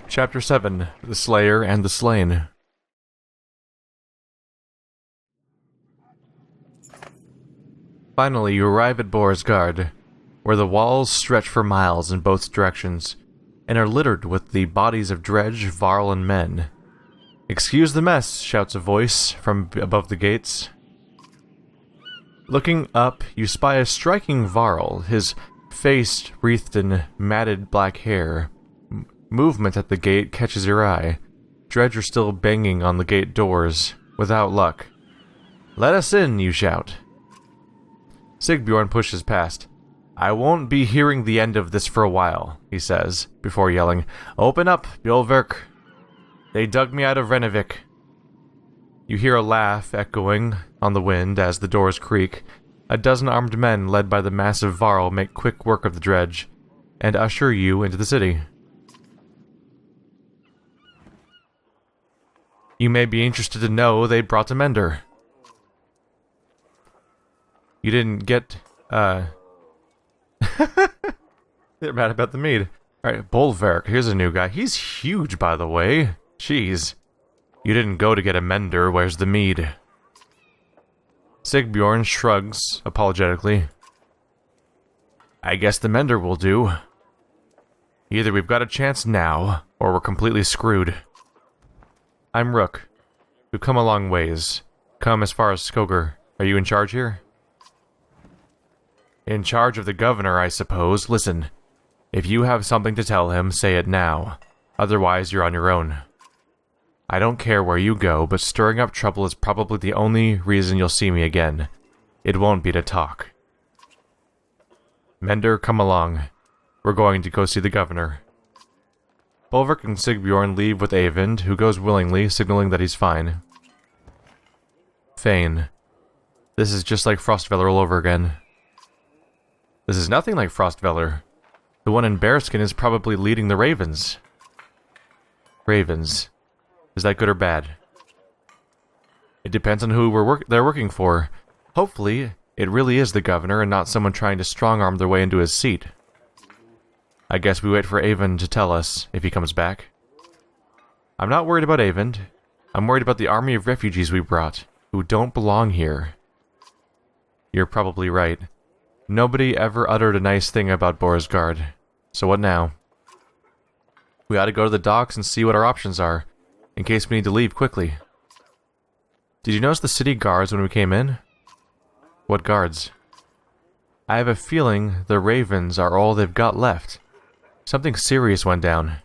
Chapter 7, The Slayer and the Slain. Finally, you arrive at Boresgard, where the walls stretch for miles in both directions, and are littered with the bodies of dredge, varl, and men. "Excuse the mess," shouts a voice from above the gates. Looking up, you spy a striking varl, his face wreathed in matted black hair. Movement at the gate catches your eye. Dredge are still banging on the gate doors, without luck. "Let us in," you shout. Sigbjorn pushes past. "I won't be hearing the end of this for a while," he says, before yelling, "Open up, Bjolverk! They dug me out of Renevik." You hear a laugh echoing on the wind as the doors creak. A dozen armed men led by the massive varl make quick work of the dredge, and usher you into the city. You may be interested to know they brought a mender. You didn't get, They're mad about the mead. Alright, Bolverk, here's a new guy. He's huge, by the way. Jeez. You didn't go to get a mender, where's the mead? Sigbjorn shrugs, apologetically. "I guess the mender will do. Either we've got a chance now, or we're completely screwed." "I'm Rook. We've come a long ways. Come as far as Skoger. Are you in charge here?" "In charge of the governor, I suppose. Listen, if you have something to tell him, say it now. Otherwise, you're on your own. I don't care where you go, but stirring up trouble is probably the only reason you'll see me again. It won't be to talk." "Mender, come along. We're going to go see the governor." Bolverk and Sigbjorn leave with Eyvind, who goes willingly, signaling that he's fine. Fane. This is just like Frostveller all over again. This is nothing like Frostveller. The one in bearskin is probably leading the ravens. Ravens. Is that good or bad? It depends on who they're working for. Hopefully, it really is the governor and not someone trying to strong-arm their way into his seat. I guess we wait for Eyvind to tell us, if he comes back. I'm not worried about Eyvind. I'm worried about the army of refugees we brought, who don't belong here. You're probably right. Nobody ever uttered a nice thing about Boresgard. So what now? We ought to go to the docks and see what our options are, in case we need to leave quickly. Did you notice the city guards when we came in? What guards? I have a feeling the ravens are all they've got left. Something serious went down.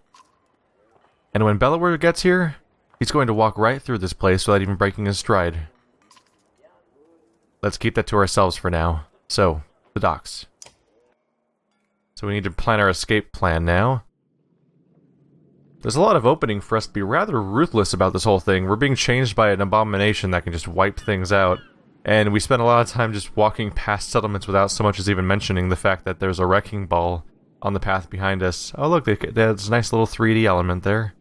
And when Ballard gets here, he's going to walk right through this place without even breaking his stride. Let's keep that to ourselves for now. So, the docks. So we need to plan our escape plan now. There's a lot of opening for us to be rather ruthless about this whole thing. We're being changed by an abomination that can just wipe things out. And we spend a lot of time just walking past settlements without so much as even mentioning the fact that there's a wrecking ball on the path behind us. Oh look, there's a nice little 3D element there.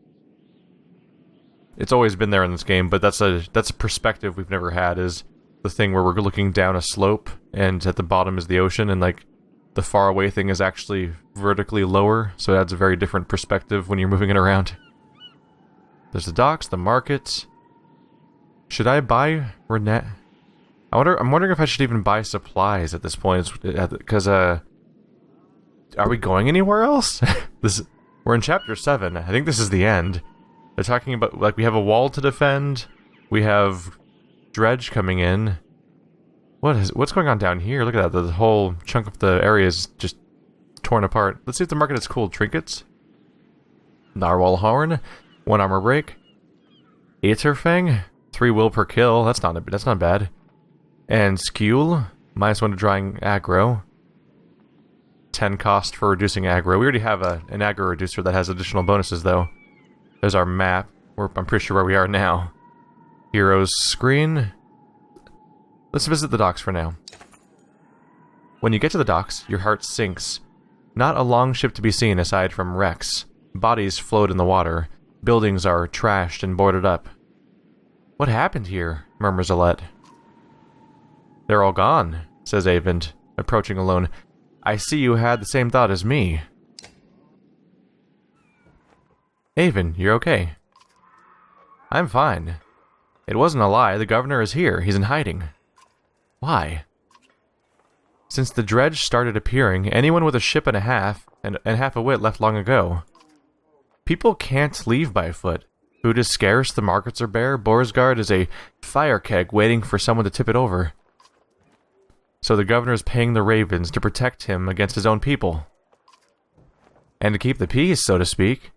It's always been there in this game, but that's a perspective we've never had, is the thing where we're looking down a slope and at the bottom is the ocean, and like the far away thing is actually vertically lower, so it adds a very different perspective when you're moving it around. There's the docks, the market. Should I buy Renette? I'm wondering if I should even buy supplies at this point, because are we going anywhere else? We're in chapter 7. I think this is the end. They're talking about, like, we have a wall to defend. We have dredge coming in. What's going on down here? Look at that. The whole chunk of the area is just torn apart. Let's see if the market has cool trinkets. Narwhal horn, 1 armor break. Aetherfang, 3 will per kill. That's not bad. And Skule, -1 to drawing aggro. 10 cost for reducing aggro. We already have an aggro reducer that has additional bonuses, though. There's our map. I'm pretty sure where we are now. Heroes screen. Let's visit the docks for now. When you get to the docks, your heart sinks. Not a long ship to be seen aside from wrecks. Bodies float in the water. Buildings are trashed and boarded up. "What happened here?" murmurs Alette. "They're all gone," says Eyvind, approaching alone. "I see you had the same thought as me." Avon, you're okay. I'm fine. It wasn't a lie, the governor is here, he's in hiding. Why? Since the dredge started appearing, anyone with a ship and a half, and half a wit left long ago. People can't leave by foot. Food is scarce, the markets are bare, Borsgard is a fire keg waiting for someone to tip it over. So the governor is paying the ravens to protect him against his own people. And to keep the peace, so to speak.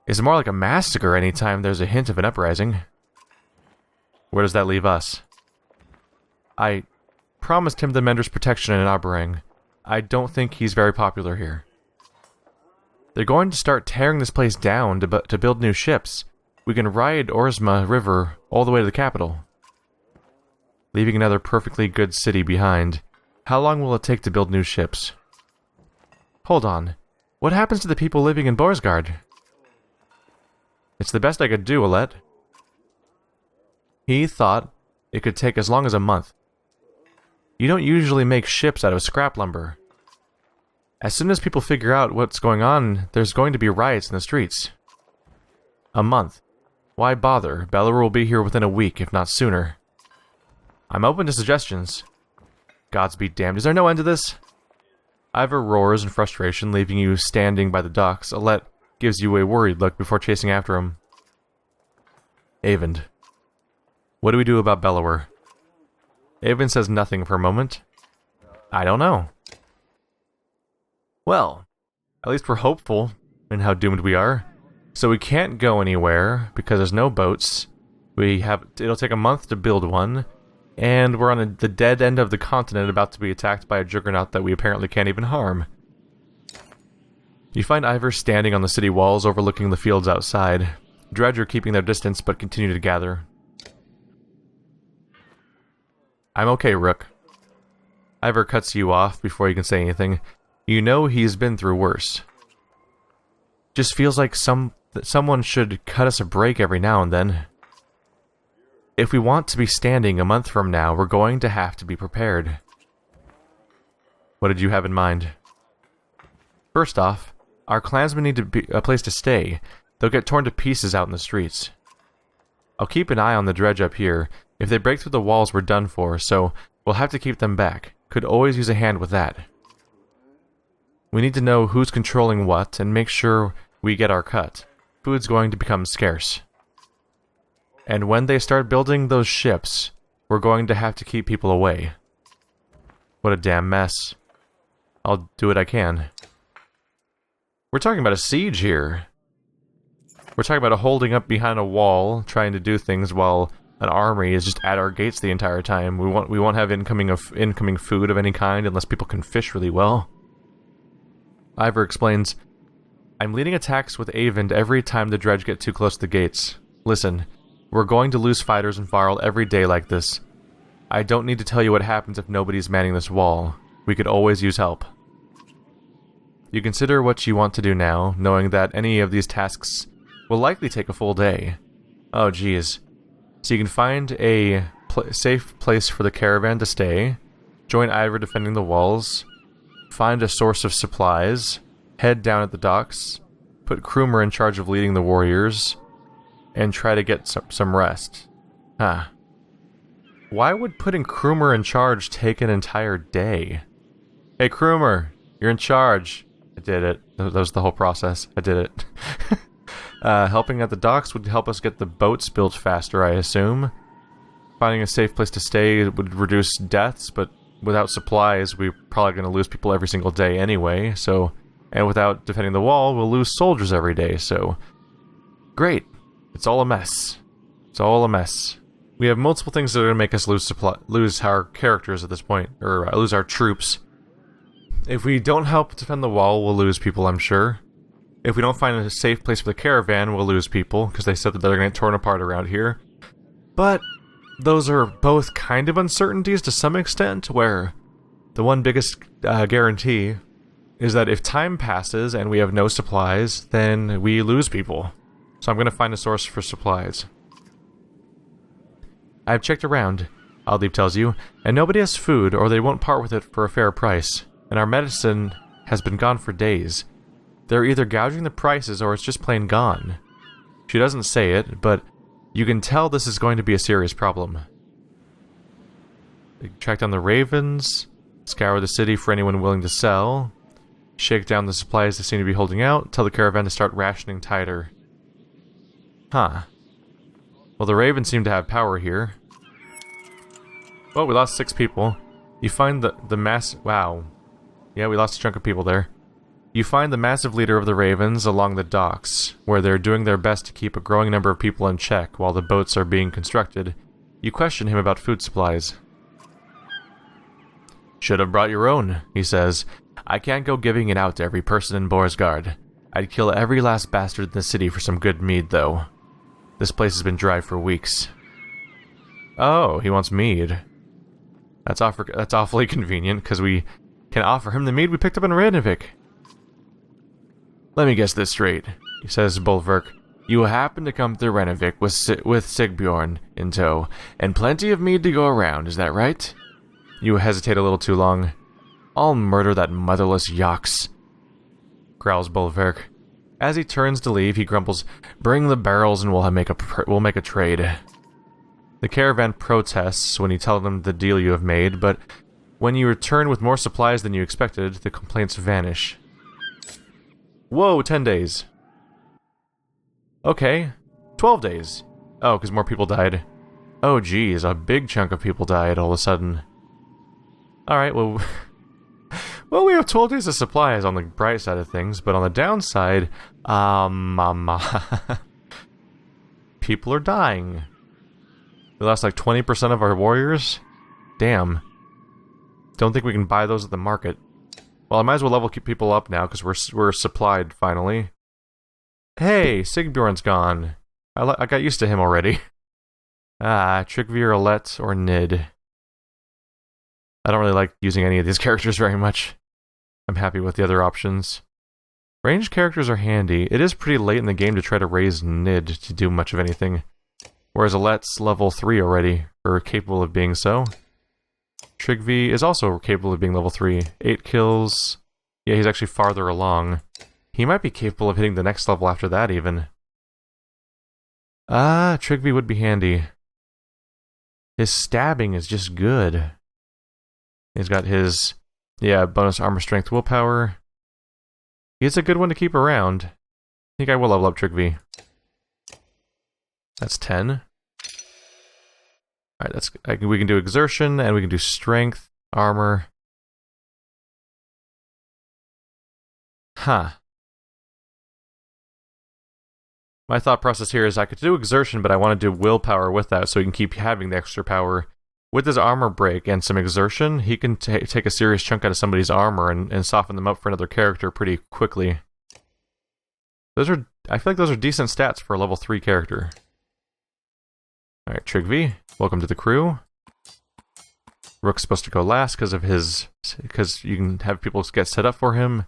It's more like a massacre anytime there's a hint of an uprising. Where does that leave us? I promised him the Mender's protection in Aberang. I don't think he's very popular here. They're going to start tearing this place down to build new ships. We can ride Orsma River all the way to the capital, leaving another perfectly good city behind. How long will it take to build new ships? Hold on. What happens to the people living in Borsgard? It's the best I could do, Alette. He thought it could take as long as a month. You don't usually make ships out of scrap lumber. As soon as people figure out what's going on, there's going to be riots in the streets. A month. Why bother? Ballard will be here within a week, if not sooner. I'm open to suggestions. Gods be damned, is there no end to this? Ivor roars in frustration, leaving you standing by the docks. Alette gives you a worried look before chasing after him. Avon. What do we do about Bellower? Avon says nothing for a moment. I don't know. Well, at least we're hopeful in how doomed we are. So we can't go anywhere because there's no boats. It'll take a month to build one, and we're on the dead end of the continent about to be attacked by a juggernaut that we apparently can't even harm. You find Ivor standing on the city walls overlooking the fields outside. Dredge are keeping their distance but continue to gather. I'm okay, Rook. Ivor cuts you off before you can say anything. You know he's been through worse. Just feels like someone should cut us a break every now and then. If we want to be standing a month from now, we're going to have to be prepared. What did you have in mind? First off, our clansmen need a place to stay. They'll get torn to pieces out in the streets. I'll keep an eye on the dredge up here. If they break through the walls, we're done for, so we'll have to keep them back. Could always use a hand with that. We need to know who's controlling what and make sure we get our cut. Food's going to become scarce. And when they start building those ships, we're going to have to keep people away. What a damn mess. I'll do what I can. We're talking about a siege here. We're talking about a holding up behind a wall, trying to do things while an army is just at our gates the entire time. We won't have incoming food of any kind unless people can fish really well. Ivor explains, I'm leading attacks with Avon every time the dredge get too close to the gates. Listen, we're going to lose fighters in Varl every day like this. I don't need to tell you what happens if nobody's manning this wall. We could always use help. You consider what you want to do now, knowing that any of these tasks will likely take a full day. Oh geez. So you can find a safe place for the caravan to stay, join Ivor defending the walls, find a source of supplies, head down at the docks, put Krumer in charge of leading the warriors, and try to get some rest. Huh. Why would putting Krumer in charge take an entire day? Hey Krumer, you're in charge. I did it. That was the whole process. I did it. Helping at the docks would help us get the boats built faster, I assume. Finding a safe place to stay would reduce deaths, but without supplies, we're probably going to lose people every single day anyway, so... And without defending the wall, we'll lose soldiers every day, so... Great. It's all a mess. It's all a mess. We have multiple things that are going to make us lose our characters at this point, or lose our troops. If we don't help defend the wall, we'll lose people, I'm sure. If we don't find a safe place for the caravan, we'll lose people, because they said that they're going to get torn apart around here. But those are both kind of uncertainties to some extent, where the one biggest guarantee is that if time passes and we have no supplies, then we lose people. So I'm going to find a source for supplies. I've checked around, Aldib tells you, and nobody has food or they won't part with it for a fair price. And our medicine has been gone for days. They're either gouging the prices or it's just plain gone. She doesn't say it, but you can tell this is going to be a serious problem. Track down the ravens, scour the city for anyone willing to sell, shake down the supplies they seem to be holding out, tell the caravan to start rationing tighter. Huh. Well, the ravens seem to have power here. Oh, we lost 6 people. You find the mass... Wow. Yeah, we lost a chunk of people there. You find the massive leader of the ravens along the docks, where they're doing their best to keep a growing number of people in check while the boats are being constructed. You question him about food supplies. Should have brought your own, he says. I can't go giving it out to every person in Borsgard. I'd kill every last bastard in the city for some good mead, though. This place has been dry for weeks. Oh, he wants mead. That's awfully convenient, because we can offer him the mead we picked up in Ranavik. Let me guess this straight, he says to Bolverk. You happen to come through Ranavik with Sigbjorn in tow, and plenty of mead to go around, is that right? You hesitate a little too long. I'll murder that motherless yox, growls Bolverk. As he turns to leave, he grumbles, Bring the barrels and we'll make a trade. The caravan protests when you tell them the deal you have made, but when you return with more supplies than you expected, the complaints vanish. Whoa, 10 days. Okay, 12 days. Oh, because more people died. Oh geez, a big chunk of people died all of a sudden. Alright, well... well, we have 12 days of supplies on the bright side of things, but on the downside, people are dying. We lost like 20% of our warriors? Damn. Don't think we can buy those at the market. Well, I might as well level keep people up now, because we're supplied, finally. Hey, Sigbjorn's gone. I got used to him already. Tryggvi, Alette, or Nid. I don't really like using any of these characters very much. I'm happy with the other options. Ranged characters are handy. It is pretty late in the game to try to raise Nid to do much of anything. Whereas Alette's level 3 already, or capable of being so. Tryggvi is also capable of being level 3. 8 kills. Yeah, he's actually farther along. He might be capable of hitting the next level after that, even. Tryggvi would be handy. His stabbing is just good. He's got his, bonus armor strength willpower. He's a good one to keep around. I think I will level up Tryggvi. That's 10. Alright, we can do exertion, and we can do strength, armor. Huh. My thought process here is I could do exertion, but I want to do willpower with that so he can keep having the extra power. With his armor break and some exertion, he can take a serious chunk out of somebody's armor and soften them up for another character pretty quickly. I feel like those are decent stats for a level 3 character. Alright, Tryggvi, welcome to the crew. Rook's supposed to go last because you can have people get set up for him.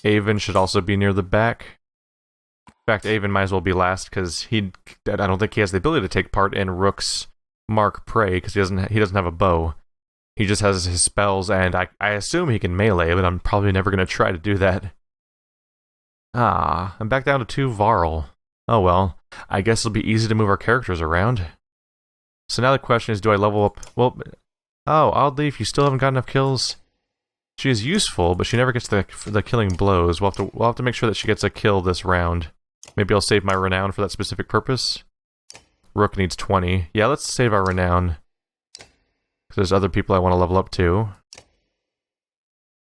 Avon should also be near the back. In fact, Avon might as well be last because I don't think he has the ability to take part in Rook's mark prey because he doesn't have a bow. He just has his spells, and I assume he can melee, but I'm probably never going to try to do that. I'm back down to 2 varl. Oh well, I guess it'll be easy to move our characters around. So now the question is, do I level up? Well, oddly, if you still haven't got enough kills, she is useful, but she never gets the killing blows. We'll have to make sure that she gets a kill this round. Maybe I'll save my renown for that specific purpose. Rook needs 20. Yeah, let's save our renown. Because there's other people I want to level up too.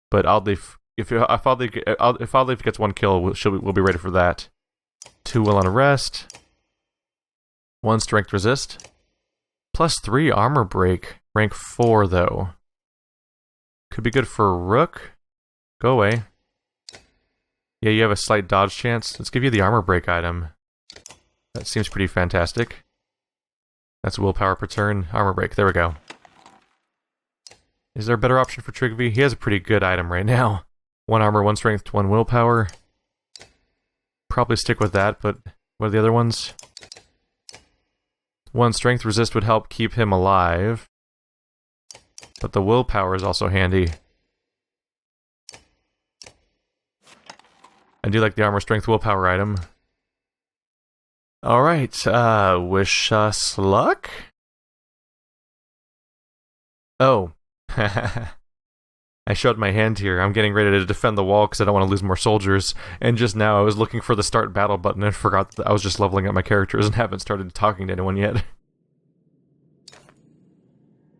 But oddly, if Oddleif gets 1 kill, we'll be ready for that. 2 will on arrest. 1 strength resist. Plus 3 armor break. Rank 4 though. Could be good for Rook. Go away. Yeah, you have a slight dodge chance. Let's give you the armor break item. That seems pretty fantastic. That's willpower per turn. Armor break. There we go. Is there a better option for Tryggvi? He has a pretty good item right now. 1 armor, 1 strength, 1 willpower. Probably stick with that, but what are the other ones? 1 strength resist would help keep him alive. But the willpower is also handy. I do like the armor strength willpower item. Alright, wish us luck? Oh. I showed my hand here. I'm getting ready to defend the wall because I don't want to lose more soldiers. And just now I was looking for the start battle button and forgot that I was just leveling up my characters and haven't started talking to anyone yet.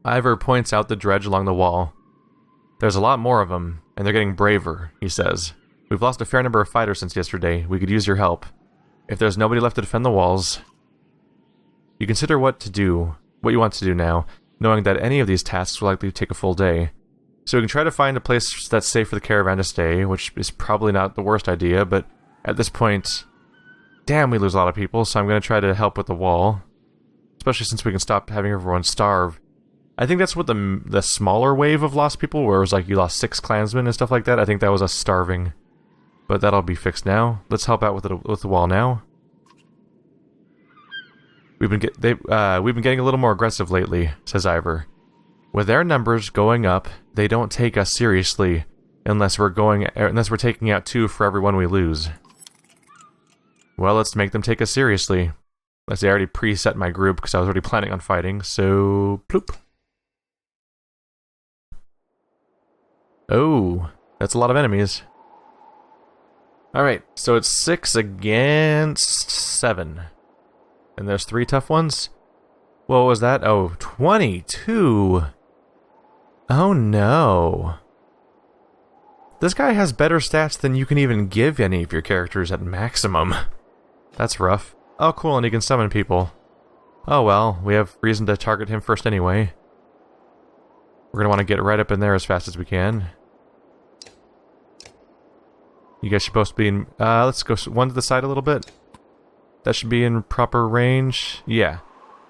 Ivor points out the dredge along the wall. There's a lot more of them, and they're getting braver, he says. We've lost a fair number of fighters since yesterday. We could use your help. If there's nobody left to defend the walls, you consider what you want to do now, knowing that any of these tasks will likely take a full day. So we can try to find a place that's safe for the caravan to stay, which is probably not the worst idea, but at this point, damn, we lose a lot of people, so I'm going to try to help with the wall. Especially since we can stop having everyone starve. I think that's what the smaller wave of lost people, where it was like you lost 6 clansmen and stuff like that, I think that was us starving. But that'll be fixed now. Let's help out with the wall now. We've been getting a little more aggressive lately, says Ivor. With their numbers going up, they don't take us seriously unless we're taking out 2 for every one we lose. Well, let's make them take us seriously. Let's say I already preset my group because I was already planning on fighting, so ploop. Oh, that's a lot of enemies. Alright, so it's 6 against 7. And there's 3 tough ones? What was that? Oh, 22! Oh no. This guy has better stats than you can even give any of your characters at maximum. That's rough. Oh cool, and he can summon people. Oh well, we have reason to target him first anyway. We're gonna want to get right up in there as fast as we can. You guys should both be in... let's go one to the side a little bit. That should be in proper range. Yeah.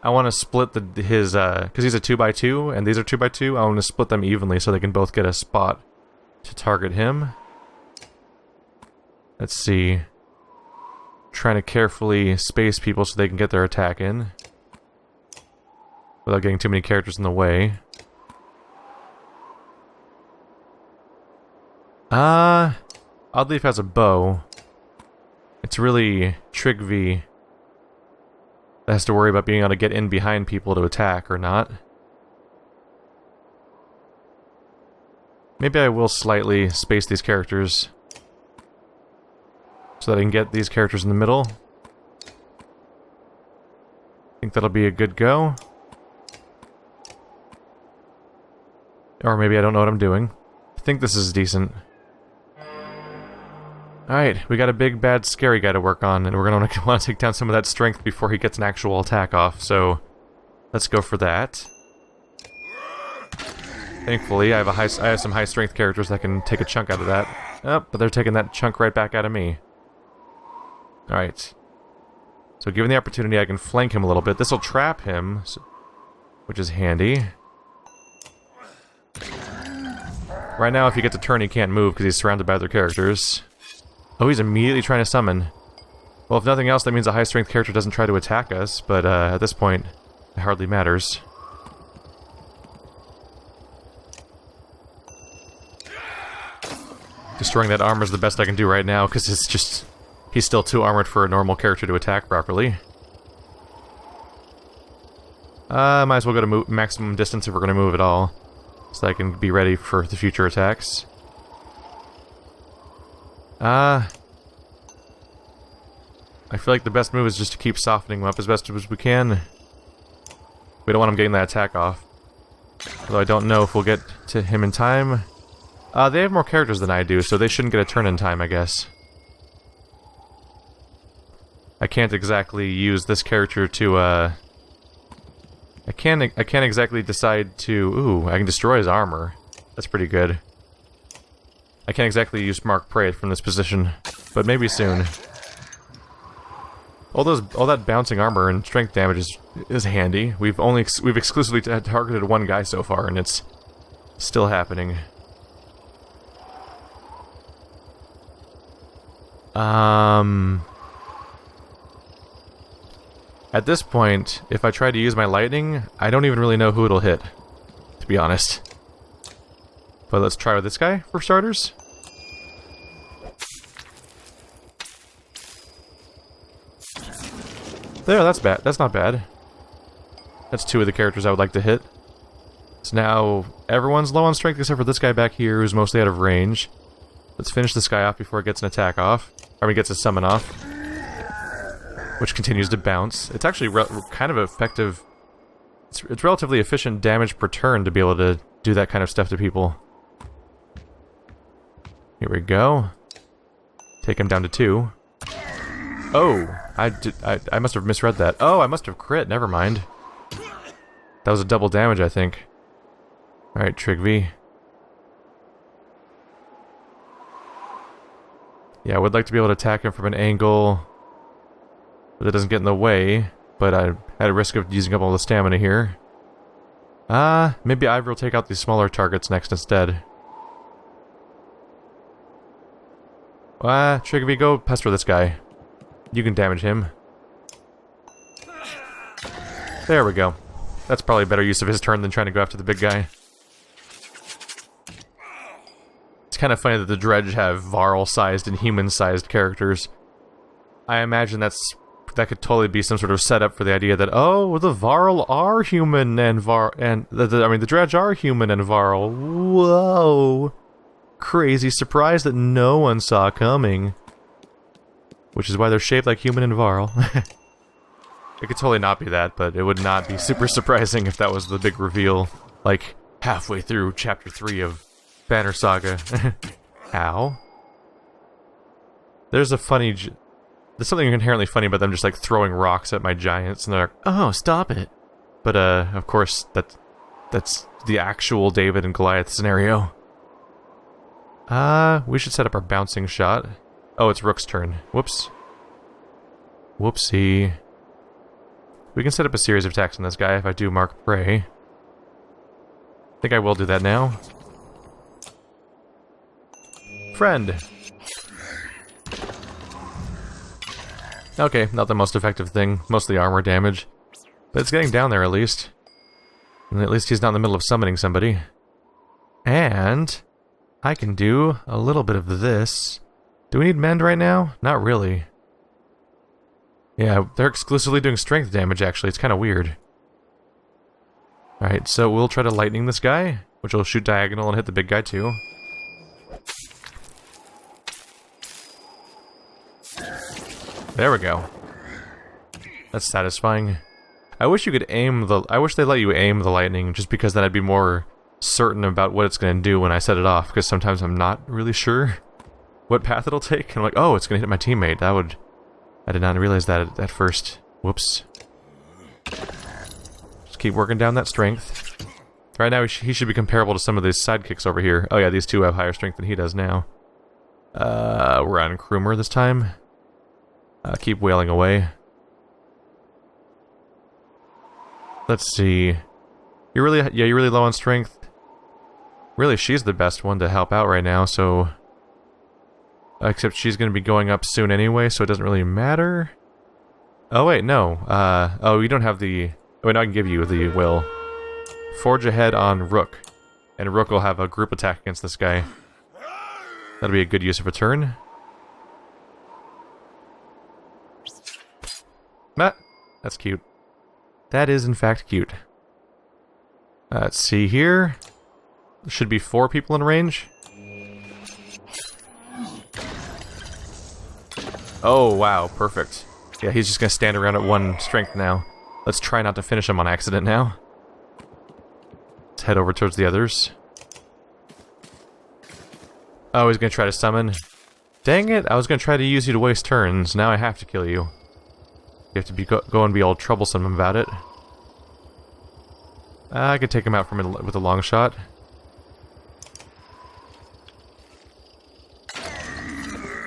I want to split his, because he's a 2x2, and these are 2x2, I want to split them evenly so they can both get a spot to target him. Let's see. Trying to carefully space people so they can get their attack in. Without getting too many characters in the way. Oddleaf has a bow. It's really Trigvi that has to worry about being able to get in behind people to attack or not. Maybe I will slightly space these characters so that I can get these characters in the middle. I think that'll be a good go. Or maybe I don't know what I'm doing. I think this is decent. Alright, we got a big, bad, scary guy to work on, and we're going to want to take down some of that strength before he gets an actual attack off, so let's go for that. Thankfully, I have some high-strength characters that can take a chunk out of that. Oh, but they're taking that chunk right back out of me. Alright. So given the opportunity, I can flank him a little bit. This will trap him, which is handy. Right now, if he gets a turn, he can't move because he's surrounded by other characters. Oh, he's immediately trying to summon. Well, if nothing else, that means a high-strength character doesn't try to attack us, but at this point, it hardly matters. Destroying that armor is the best I can do right now, because it's just... he's still too armored for a normal character to attack properly. Might as well go to maximum distance if we're going to move at all, so that I can be ready for the future attacks. I feel like the best move is just to keep softening him up as best as we can. We don't want him getting that attack off. Although I don't know if we'll get to him in time. They have more characters than I do, so they shouldn't get a turn in time, I guess. I can't exactly use this character to, I can't exactly decide to... Ooh, I can destroy his armor. That's pretty good. I can't exactly use Mark Prey from this position, but maybe soon. All that bouncing armor and strength damage is handy. We've exclusively targeted one guy so far, and it's still happening. At this point, if I try to use my lightning, I don't even really know who it'll hit, to be honest. But let's try with this guy, for starters. There, that's bad. That's not bad. That's 2 of the characters I would like to hit. So now everyone's low on strength except for this guy back here who's mostly out of range. Let's finish this guy off before it gets an attack off. Or he gets a summon off. Which continues to bounce. It's actually kind of effective. It's relatively efficient damage per turn to be able to do that kind of stuff to people. Here we go. Take him down to 2. Oh! I must have misread that. Oh, I must have crit. Never mind. That was a double damage, I think. Alright, Trigby. Yeah, I would like to be able to attack him from an angle that doesn't get in the way, but I had a risk of using up all the stamina here. Maybe Ivor will take out these smaller targets next instead. Trigby, go pester this guy. You can damage him. There we go. That's probably a better use of his turn than trying to go after the big guy. It's kind of funny that the Dredge have varl-sized and human-sized characters. I imagine that could totally be some sort of setup for the idea that, oh, the varl are human and the Dredge are human and varl. Whoa! Crazy surprise that no one saw coming. Which is why they're shaped like human and varl. It could totally not be that, but it would not be super surprising if that was the big reveal, like, halfway through Chapter 3 of Banner Saga. Ow. There's something inherently funny about them just, like, throwing rocks at my giants, and they're like, oh, stop it. But, of course, that's the actual David and Goliath scenario. We should set up our bouncing shot. Oh, it's Rook's turn. Whoops. Whoopsie. We can set up a series of attacks on this guy if I do mark prey. I think I will do that now. Friend! Okay, not the most effective thing. Mostly armor damage. But it's getting down there at least. And at least he's not in the middle of summoning somebody. And I can do a little bit of this. Do we need mend right now? Not really. Yeah, they're exclusively doing strength damage, actually. It's kind of weird. Alright, so we'll try to lightning this guy, which will shoot diagonal and hit the big guy, too. There we go. That's satisfying. I wish you could aim I wish they let you aim the lightning, just because then I'd be more certain about what it's going to do when I set it off, because sometimes I'm not really sure what path it'll take, and I'm like, oh, it's going to hit my teammate. I did not realize that at first. Whoops. Just keep working down that strength. Right now, he should be comparable to some of these sidekicks over here. Oh yeah, these two have higher strength than he does now. We're on Krumer this time. Keep wailing away. Let's see. You're really low on strength. Really, she's the best one to help out right now, so... Except she's going to be going up soon anyway, so it doesn't really matter. Oh wait, no. Oh, you don't have the... Wait, no, I can give you the will. Forge ahead on Rook. And Rook will have a group attack against this guy. That'll be a good use of a turn. That's cute. That is, in fact, cute. Let's see here. There should be 4 people in range. Oh, wow, perfect. Yeah, he's just gonna stand around at 1 strength now. Let's try not to finish him on accident now. Let's head over towards the others. Oh, he's gonna try to summon. Dang it, I was gonna try to use you to waste turns. Now I have to kill you. You have to go and be all troublesome about it. I could take him out with a long shot.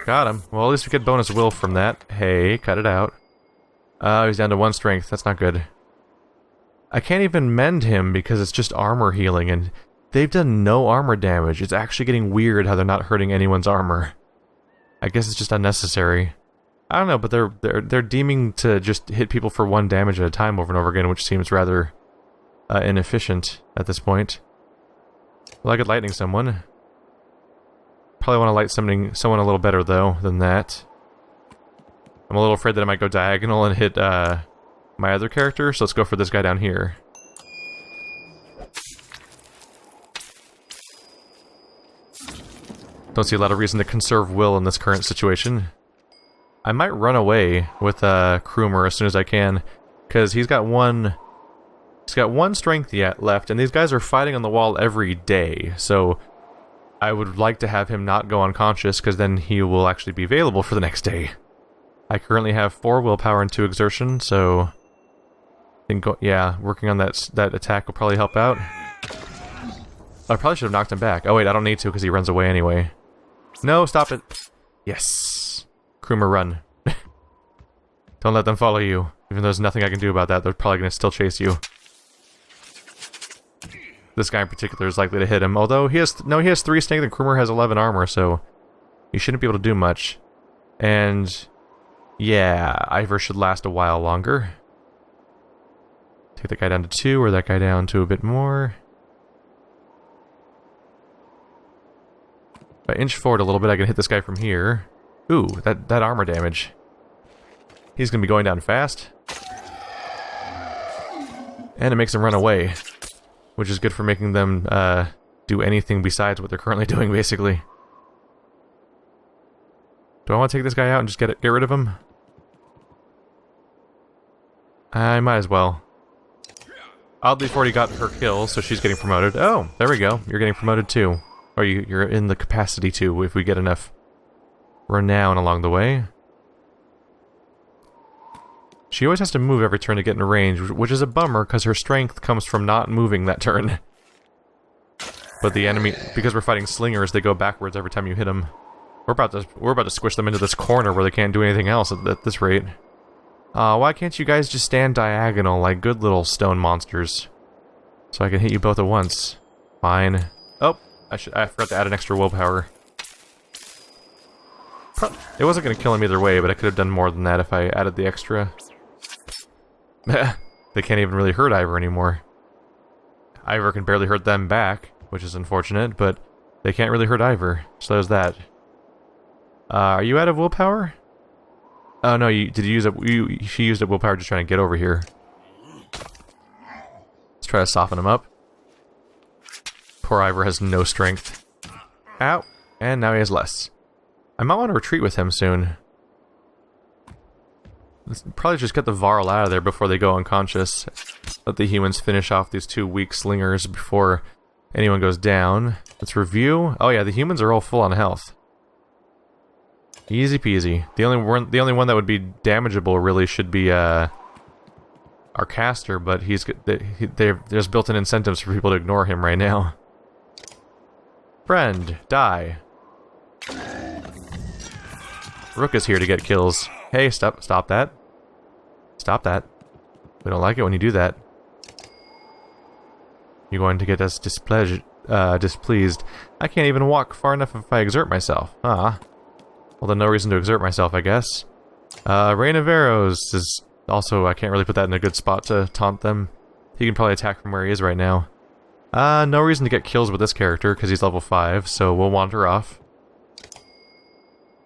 Got him. Well, at least we get bonus will from that. Hey, cut it out. He's down to 1 strength. That's not good. I can't even mend him because it's just armor healing, and they've done no armor damage. It's actually getting weird how they're not hurting anyone's armor. I guess it's just unnecessary. I don't know, but they're deeming to just hit people for 1 damage at a time over and over again, which seems rather inefficient at this point. Well, I could lightning someone. Probably want to light someone a little better, though, than that. I'm a little afraid that I might go diagonal and hit my other character, so let's go for this guy down here. Don't see a lot of reason to conserve will in this current situation. I might run away with Krumer as soon as I can, because he's got one strength yet left, and these guys are fighting on the wall every day, so I would like to have him not go unconscious, because then he will actually be available for the next day. I currently have 4 willpower and 2 exertion, so I think, yeah, working on that attack will probably help out. I probably should have knocked him back. Oh wait, I don't need to because he runs away anyway. No, stop it. Yes. Krumer, run. Don't let them follow you. Even though there's nothing I can do about that, they're probably going to still chase you. This guy in particular is likely to hit him, although he has 3 strength and Krumer has 11 armor, so he shouldn't be able to do much. And yeah, Ivor should last a while longer. Take that guy down to 2, or that guy down to a bit more. If I inch forward a little bit, I can hit this guy from here. Ooh, that armor damage. He's gonna be going down fast. And it makes them run away, which is good for making them do anything besides what they're currently doing, basically. Do I want to take this guy out and just get rid of him? I might as well. Oddleif already got her kill, so she's getting promoted. Oh, there we go. You're getting promoted too. Or you're in the capacity to, if we get enough renown along the way. She always has to move every turn to get in range, which is a bummer, because her strength comes from not moving that turn. But the enemy, because we're fighting slingers, they go backwards every time you hit them. We're about to squish them into this corner where they can't do anything else at this rate. Why can't you guys just stand diagonal like good little stone monsters? So I can hit you both at once. Fine. Oh, I forgot to add an extra willpower. It wasn't going to kill him either way, but I could have done more than that if I added the extra. They can't even really hurt Ivor anymore. Ivor can barely hurt them back, which is unfortunate, but they can't really hurt Ivor, so there's that. Are you out of willpower? Oh no, did you use it? She used up willpower just trying to get over here. Let's try to soften him up. Poor Ivor has no strength. Ow! And now he has less. I might want to retreat with him soon. Let's probably just get the varl out of there before they go unconscious. Let the humans finish off these 2 weak slingers before anyone goes down. Let's review. Oh yeah, the humans are all full on health. Easy peasy. The only one that would be damageable really should be our caster, but there's built-in incentives for people to ignore him right now. Friend, die. Rook is here to get kills. Hey, stop that. Stop that. We don't like it when you do that. You're going to get us displeased. I can't even walk far enough if I exert myself. Ah. Well, then no reason to exert myself, I guess. Rain of Arrows is also... I can't really put that in a good spot to taunt them. He can probably attack from where he is right now. No reason to get kills with this character, because he's level 5, so we'll wander off.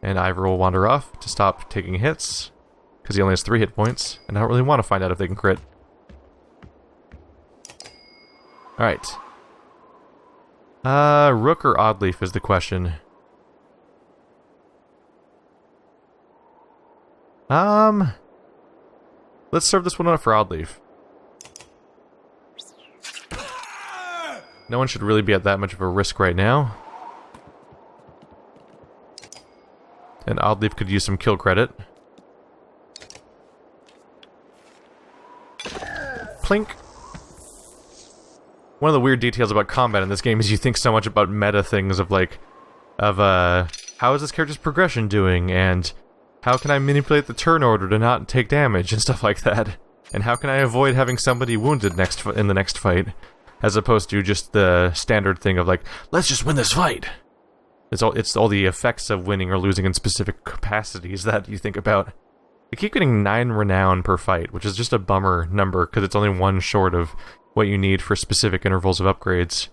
And Ivor will wander off to stop taking hits, because he only has 3 hit points, and I don't really want to find out if they can crit. Alright. Rook or Oddleif is the question. Let's serve this one up for Oddleif. No one should really be at that much of a risk right now. And Oddleif could use some kill credit. Plink! One of the weird details about combat in this game is you think so much about meta things of like... how is this character's progression doing, and... how can I manipulate the turn order to not take damage, and stuff like that? And how can I avoid having somebody wounded in the next fight? As opposed to just the standard thing of like, let's just win this fight! It's all the effects of winning or losing in specific capacities that you think about. You keep getting 9 renown per fight, which is just a bummer number, because it's only 1 short of what you need for specific intervals of upgrades.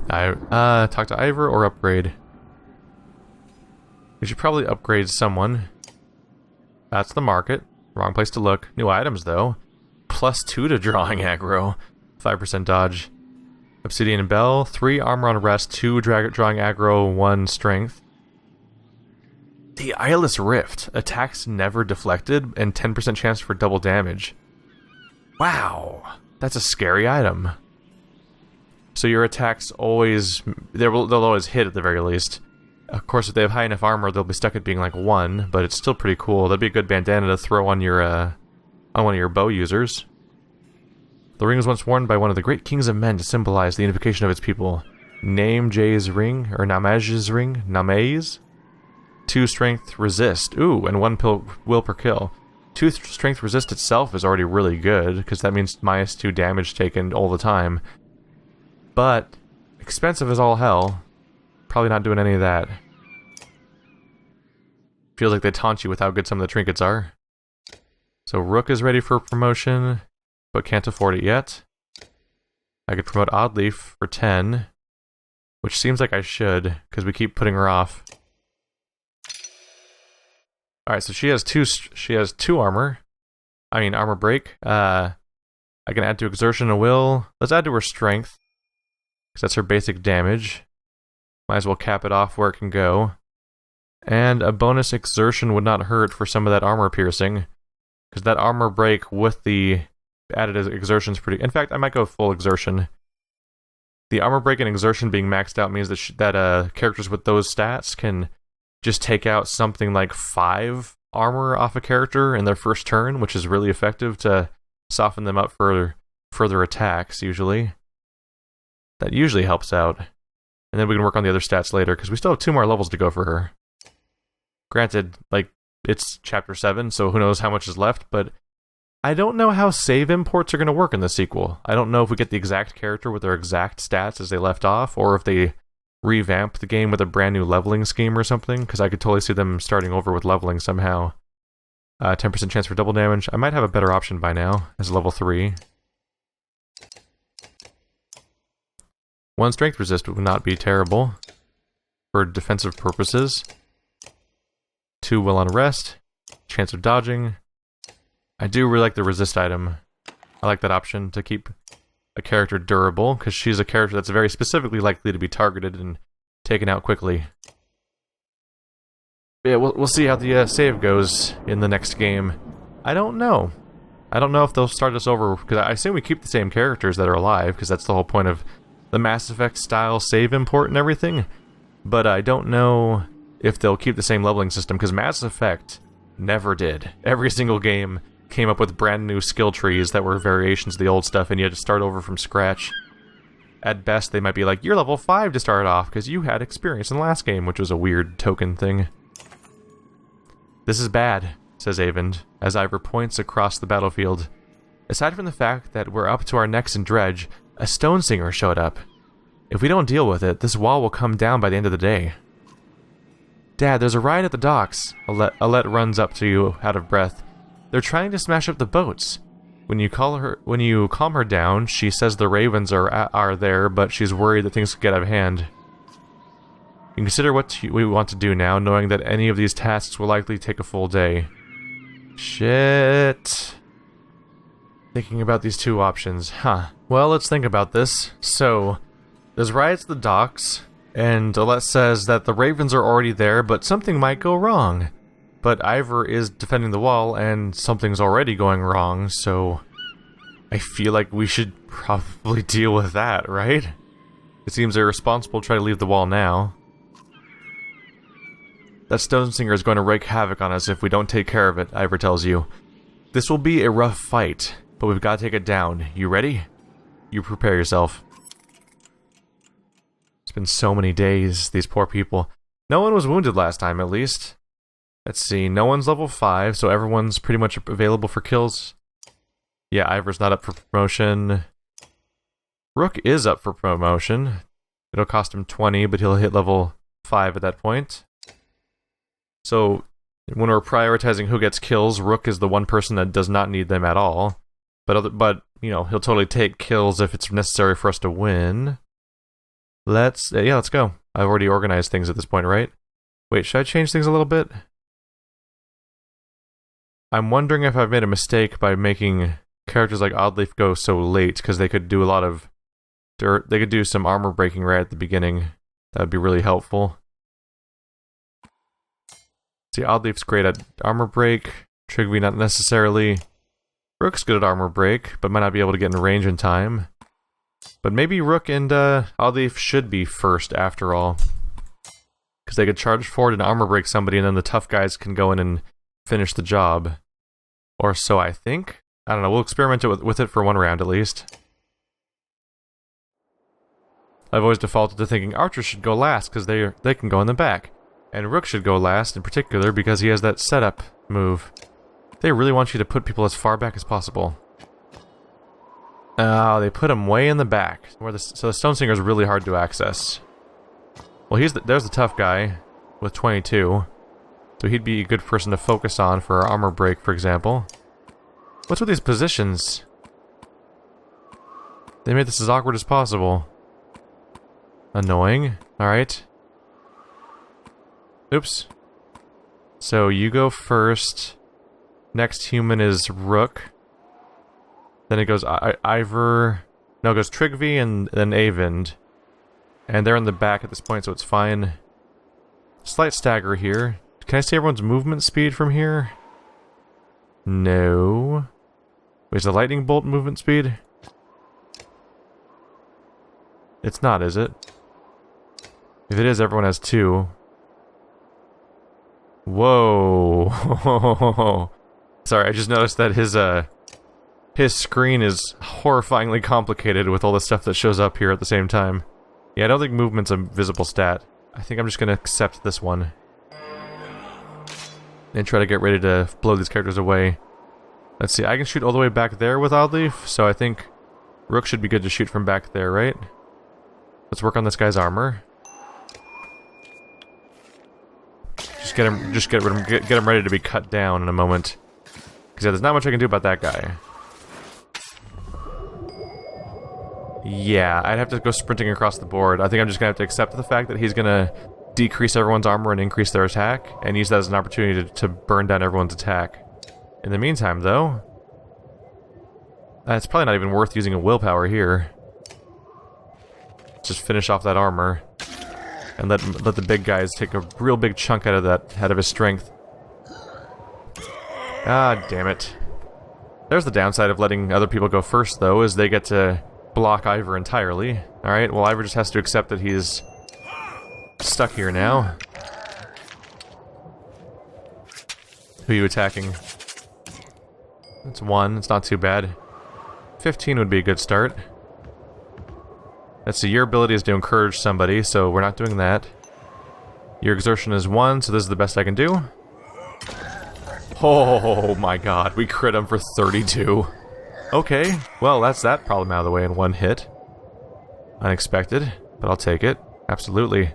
Talk to Ivor or upgrade? We should probably upgrade someone. That's the market. Wrong place to look. New items, though. +2 to drawing aggro. 5% dodge. Obsidian Bell. 3 armor on rest. 2 drawing aggro. 1 strength. The Eyeless Rift. Attacks never deflected and 10% chance for double damage. Wow. That's a scary item. So your attacks always... they'll always hit at the very least. Of course, if they have high enough armor, they'll be stuck at being like 1, but it's still pretty cool. That'd be a good bandana to throw on your, on one of your bow users. The ring was once worn by one of the great kings of men to symbolize the unification of its people. Name Jay's ring, or Namej's ring, Namei's. 2 strength resist. Ooh, and 1 will per kill. 2 strength resist itself is already really good, because that means -2 damage taken all the time. But, expensive as all hell. Probably not doing any of that. Feels like they taunt you with how good some of the trinkets are. So Rook is ready for promotion, but can't afford it yet. I could promote Oddleaf for 10, which seems like I should, because we keep putting her off. Alright, so she has two armor. I mean armor break. I can add to exertion and will. Let's add to her strength, because that's her basic damage. Might as well cap it off where it can go. And a bonus exertion would not hurt for some of that armor piercing, because that armor break with the added exertion is pretty... In fact, I might go full exertion. The armor break and exertion being maxed out means that characters with those stats can just take out something like 5 armor off a character in their first turn, which is really effective to soften them up for further attacks, usually. That usually helps out. And then we can work on the other stats later, because we still have 2 more levels to go for her. Granted, like, it's Chapter 7, so who knows how much is left, but I don't know how save imports are going to work in the sequel. I don't know if we get the exact character with their exact stats as they left off, or if they revamp the game with a brand new leveling scheme or something, because I could totally see them starting over with leveling somehow. 10% chance for double damage. I might have a better option by now, as level 3. 1 strength resist would not be terrible for defensive purposes. 2 will on rest. Chance of dodging. I do really like the resist item. I like that option to keep a character durable, because she's a character that's very specifically likely to be targeted and taken out quickly. Yeah, we'll see how the save goes in the next game. I don't know. I don't know if they'll start us over, because I assume we keep the same characters that are alive, because that's the whole point of the Mass Effect style save import and everything, but I don't know if they'll keep the same leveling system, because Mass Effect never did. Every single game came up with brand new skill trees that were variations of the old stuff, and you had to start over from scratch. At best, they might be like, you're level 5 to start off, because you had experience in the last game, which was a weird token thing. This is bad, says Avend, as Ivor points across the battlefield. Aside from the fact that we're up to our necks in dredge, a stone singer showed up. If we don't deal with it, this wall will come down by the end of the day. Dad, there's a riot at the docks. Alette runs up to you, out of breath. They're trying to smash up the boats. When you calm her down, she says the ravens are there, but she's worried that things could get out of hand. You consider what we want to do now, knowing that any of these tasks will likely take a full day. Shit. Thinking about these 2 options. Huh. Well, let's think about this. So, there's riots at the docks, and Alette says that the ravens are already there, but something might go wrong. But Ivor is defending the wall, and something's already going wrong, so I feel like we should probably deal with that, right? It seems irresponsible to try to leave the wall now. That stone singer is going to wreak havoc on us if we don't take care of it, Ivor tells you. This will be a rough fight, but we've got to take it down. You ready? You prepare yourself. It's been so many days, these poor people. No one was wounded last time, at least. Let's see, no one's level 5, so everyone's pretty much available for kills. Yeah, Ivor's not up for promotion. Rook is up for promotion. It'll cost him 20, but he'll hit level 5 at that point. So, when we're prioritizing who gets kills, Rook is the one person that does not need them at all. But you know, he'll totally take kills if it's necessary for us to win. Let's go. I've already organized things at this point, right? Wait, should I change things a little bit? I'm wondering if I've made a mistake by making characters like Oddleaf go so late, because they could do a lot of dirt. They could do some armor breaking right at the beginning. That would be really helpful. See, Oddleaf's great at armor break. Trigby not necessarily. Rook's good at armor break, but might not be able to get in range in time. But maybe Rook and Oddleaf should be first after all. Because they could charge forward and armor break somebody, and then the tough guys can go in and finish the job. Or so I think. I don't know, we'll experiment with it for one round at least. I've always defaulted to thinking archers should go last because they can go in the back. And Rook should go last in particular because he has that setup move. They really want you to put people as far back as possible. Oh, they put him way in the back. So the Stone Singer is really hard to access. Well, there's the tough guy with 22. So he'd be a good person to focus on for our armor break, for example. What's with these positions? They made this as awkward as possible. Annoying. Alright. Oops. So you go first. Next human is Rook. Then it goes Ivor. No, it goes Trigby and then Avind. And they're in the back at this point, so it's fine. Slight stagger here. Can I see everyone's movement speed from here? No. Wait, is the lightning bolt movement speed? It's not, is it? If it is, everyone has 2. Whoa. Sorry, I just noticed that his screen is horrifyingly complicated with all the stuff that shows up here at the same time. Yeah, I don't think movement's a visible stat. I think I'm just gonna accept this one. And try to get ready to blow these characters away. Let's see, I can shoot all the way back there with Oddleaf, so I think Rook should be good to shoot from back there, right? Let's work on this guy's armor. Get him ready to be cut down in a moment. Because yeah, there's not much I can do about that guy. Yeah, I'd have to go sprinting across the board. I think I'm just gonna have to accept the fact that he's gonna decrease everyone's armor and increase their attack, and use that as an opportunity to burn down everyone's attack. In the meantime, though, it's probably not even worth using a willpower here. Just finish off that armor. And let the big guys take a real big chunk out of his strength. Ah, damn it. There's the downside of letting other people go first, though, is they get to block Ivor entirely. Alright, well, Ivor just has to accept that he's stuck here now. Who are you attacking? That's 1, it's not too bad. 15 would be a good start. Let's see, your ability is to encourage somebody, so we're not doing that. Your exertion is 1, so this is the best I can do. Oh my god, we crit him for 32. Okay, well, that's that problem out of the way in one hit. Unexpected, but I'll take it. Absolutely.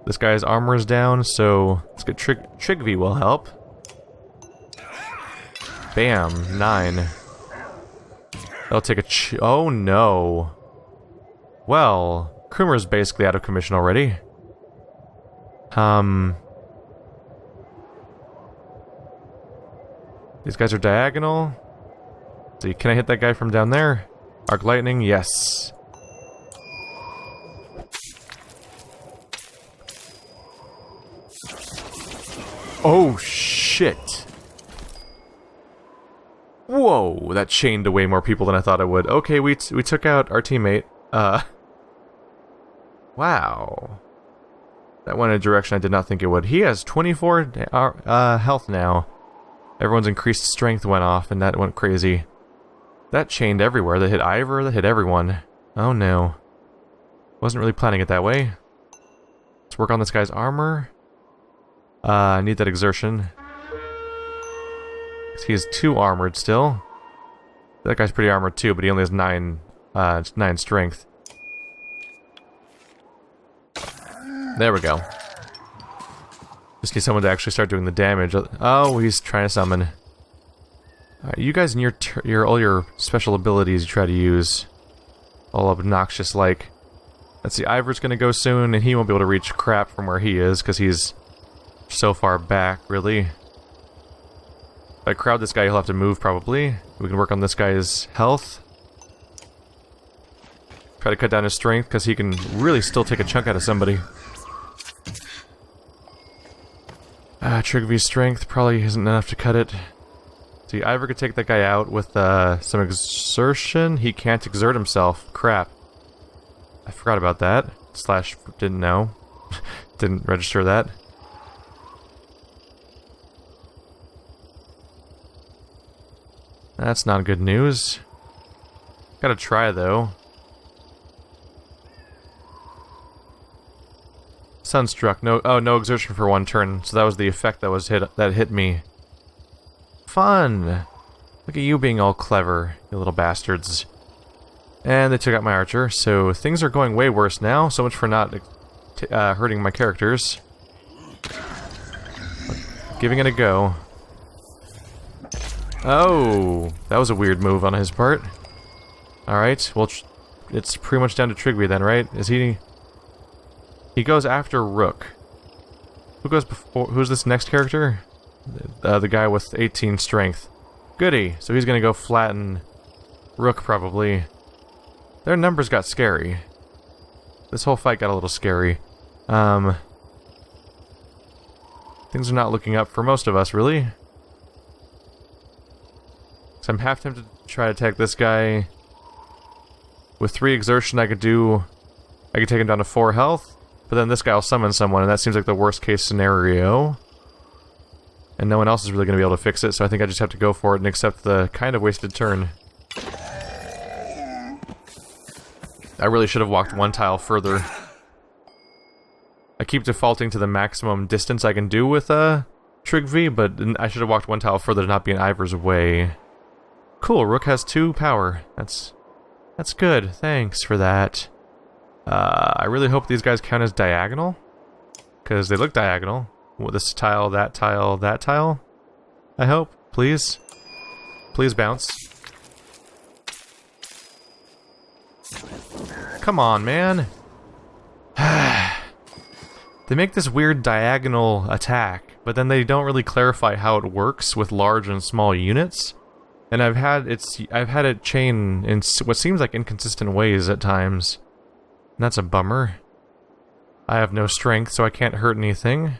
This guy's armor is down, so let's get Trigby will help. Bam, 9. That'll take a oh no. Well, Krumer's basically out of commission already. These guys are diagonal. See, can I hit that guy from down there? Arc lightning, yes. Oh shit. Whoa, that chained away more people than I thought it would. Okay, we took out our teammate. Wow. That went in a direction I did not think it would. He has 24 health now. Everyone's increased strength went off, and that went crazy. That chained everywhere. That hit Ivor, that hit everyone. Oh no. Wasn't really planning it that way. Let's work on this guy's armor. I need that exertion. He is 2 armored still. That guy's pretty armored too, but he only has 9 strength. There we go. Just need someone to actually start doing the damage. Oh, he's trying to summon. Alright, you guys and all your special abilities you try to use. All obnoxious like. Let's see, Ivor's gonna go soon, and he won't be able to reach crap from where he is, because he's so far back, really. If I crowd this guy, he'll have to move, probably. We can work on this guy's health. Try to cut down his strength, because he can really still take a chunk out of somebody. Trigvy's strength probably isn't enough to cut it. See, Ivor could take that guy out with some exertion. He can't exert himself. Crap. I forgot about that. Slash didn't know. Didn't register that. That's not good news. Gotta try, though. Sunstruck. No, oh, no exertion for 1 turn. So that was the effect that hit me. Fun! Look at you being all clever, you little bastards. And they took out my archer, so things are going way worse now. So much for not hurting my characters. Giving it a go. Oh, that was a weird move on his part. Alright, well, it's pretty much down to Trigby then, right? Is he... He goes after Rook. Who goes before... Who's this next character? The guy with 18 strength. Goody! So he's gonna go flatten Rook, probably. Their numbers got scary. This whole fight got a little scary. Things are not looking up for most of us, really. So I'm half tempted to try to attack this guy. With 3 exertion, I could take him down to 4 health. But then this guy will summon someone, and that seems like the worst case scenario. And no one else is really going to be able to fix it, so I think I just have to go for it and accept the kind of wasted turn. I really should have walked 1 tile further. I keep defaulting to the maximum distance I can do with Trigby, but I should have walked 1 tile further to not be in Ivor's way. Cool, Rook has 2 power. That's good. Thanks for that. I really hope these guys count as diagonal, because they look diagonal. This tile, that tile, that tile. I hope. Please. Please bounce. Come on, man. They make this weird diagonal attack, but then they don't really clarify how it works with large and small units. And I've had it chain in what seems like inconsistent ways at times. And that's a bummer. I have no strength, so I can't hurt anything.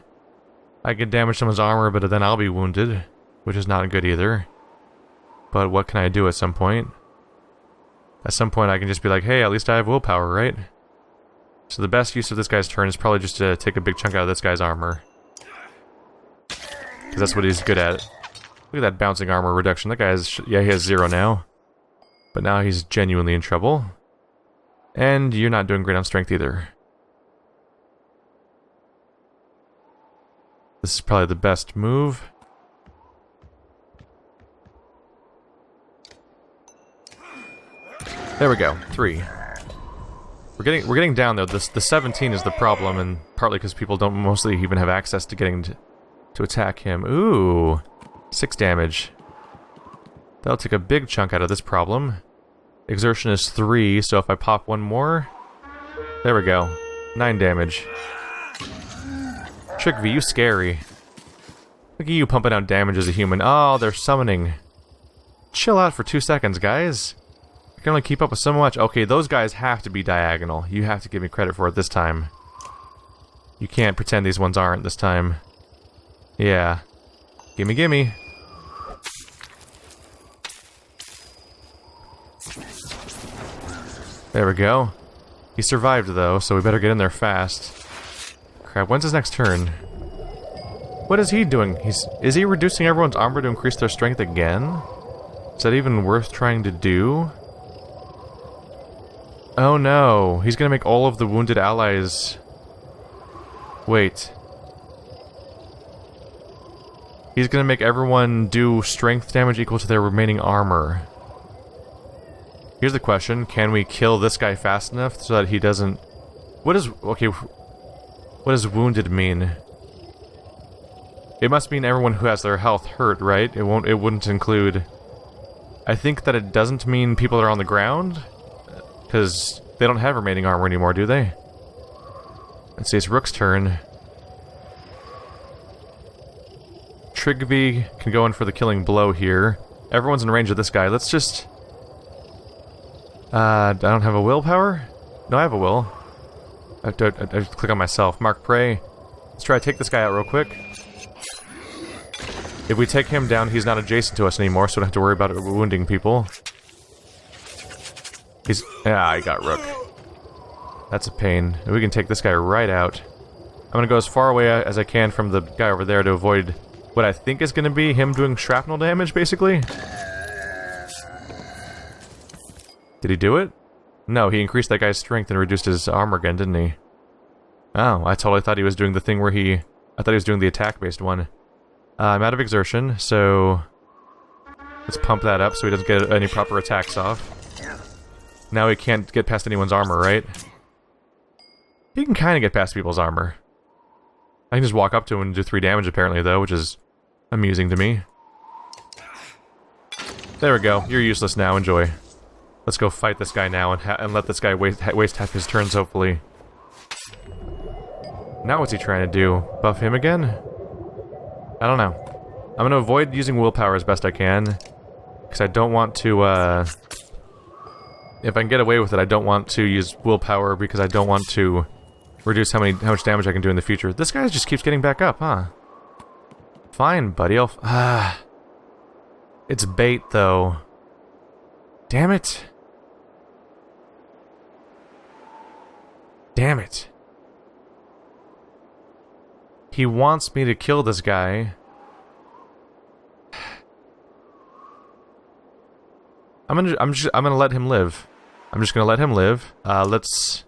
I could damage someone's armor, but then I'll be wounded, which is not good either. But what can I do at some point? At some point I can just be like, hey, at least I have willpower, right? So the best use of this guy's turn is probably just to take a big chunk out of this guy's armor. Because that's what he's good at. Look at that bouncing armor reduction. That guy has, yeah, he has 0 now. But now he's genuinely in trouble. And you're not doing great on strength either. This is probably the best move. There we go. 3. We're getting down though. The 17 is the problem, and partly because people don't mostly even have access to getting to attack him. Ooh, 6 damage. That'll take a big chunk out of this problem. Exertion is 3, so if I pop 1 more... There we go. 9 damage. Trigby, you scary. Look at you pumping out damage as a human. Oh, they're summoning. Chill out for 2 seconds, guys. I can only keep up with so much. Okay, those guys have to be diagonal. You have to give me credit for it this time. You can't pretend these ones aren't this time. Yeah. Gimme, gimme. There we go. He survived, though, so we better get in there fast. Crap, when's his next turn? What is he doing? Is he reducing everyone's armor to increase their strength again? Is that even worth trying to do? Oh no, he's gonna make all of the wounded allies... Wait. He's gonna make everyone do strength damage equal to their remaining armor. Here's the question, can we kill this guy fast enough so that he doesn't... What does wounded mean? It must mean everyone who has their health hurt, right? It wouldn't include... I think that it doesn't mean people that are on the ground, because they don't have remaining armor anymore, do they? Let's see, it's Rook's turn. Trigby can go in for the killing blow here. Everyone's in range of this guy. Let's just... I don't have a willpower? No, I have a will. I have to click on myself. Mark Prey. Let's try to take this guy out real quick. If we take him down, he's not adjacent to us anymore, so we don't have to worry about wounding people. He's... Yeah, I got rook. That's a pain. We can take this guy right out. I'm gonna go as far away as I can from the guy over there to avoid what I think is gonna be him doing shrapnel damage, basically. Did he do it? No, he increased that guy's strength and reduced his armor again, didn't he? Oh, I totally thought he was doing the thing where he... I thought he was doing the attack-based one. I'm out of exertion, so... Let's pump that up so he doesn't get any proper attacks off. Now he can't get past anyone's armor, right? He can kind of get past people's armor. I can just walk up to him and do 3 damage apparently, though, which is amusing to me. There we go. You're useless now. Enjoy. Let's go fight this guy now and let this guy waste half his turns, hopefully. Now what's he trying to do? Buff him again? I don't know. I'm gonna avoid using willpower as best I can. Because I don't want to, if I can get away with it, I don't want to use willpower because I don't want to reduce how much damage I can do in the future. This guy just keeps getting back up, huh? Fine, buddy. It's bait, though. Damn it. Damn it. He wants me to kill this guy. I'm gonna let him live. I'm just gonna let him live. How's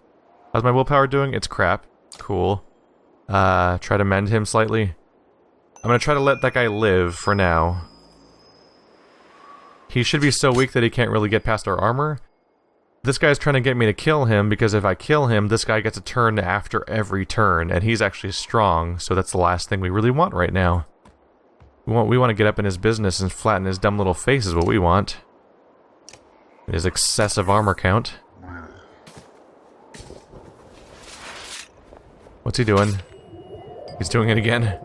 my willpower doing? It's crap. Cool. Try to mend him slightly. I'm gonna try to let that guy live for now. He should be so weak that he can't really get past our armor. This guy's trying to get me to kill him, because if I kill him, this guy gets a turn after every turn, and he's actually strong, so that's the last thing we really want right now. We want to get up in his business and flatten his dumb little face is what we want. His excessive armor count. What's he doing? He's doing it again.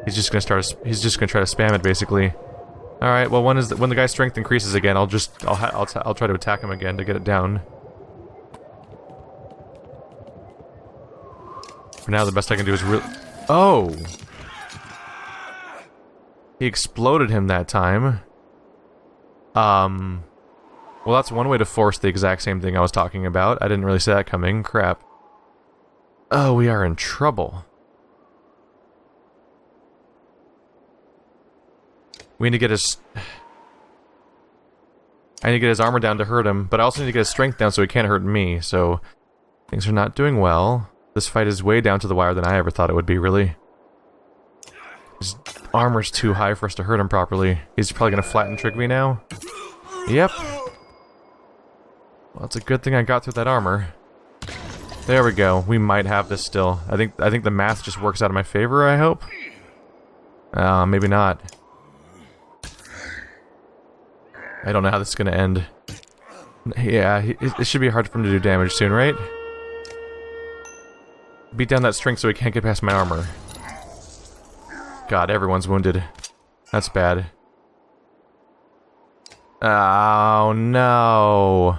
He's just gonna try to spam it, basically. All right. Well, when the guy's strength increases again, I'll try to attack him again to get it down. For now, the best I can do is Oh! He exploded him that time. Well, that's one way to force the exact same thing I was talking about. I didn't really see that coming. Crap. Oh, we are in trouble. We need to get his... I need to get his armor down to hurt him, but I also need to get his strength down so he can't hurt me, so... Things are not doing well. This fight is way down to the wire than I ever thought it would be, really. His armor's too high for us to hurt him properly. He's probably gonna flatten trick me now. Yep. Well, it's a good thing I got through that armor. There we go. We might have this still. I think the math just works out in my favor, I hope. Maybe not. I don't know how this is gonna end. Yeah, it should be hard for him to do damage soon, right? Beat down that strength so he can't get past my armor. God, everyone's wounded. That's bad. Oh, no.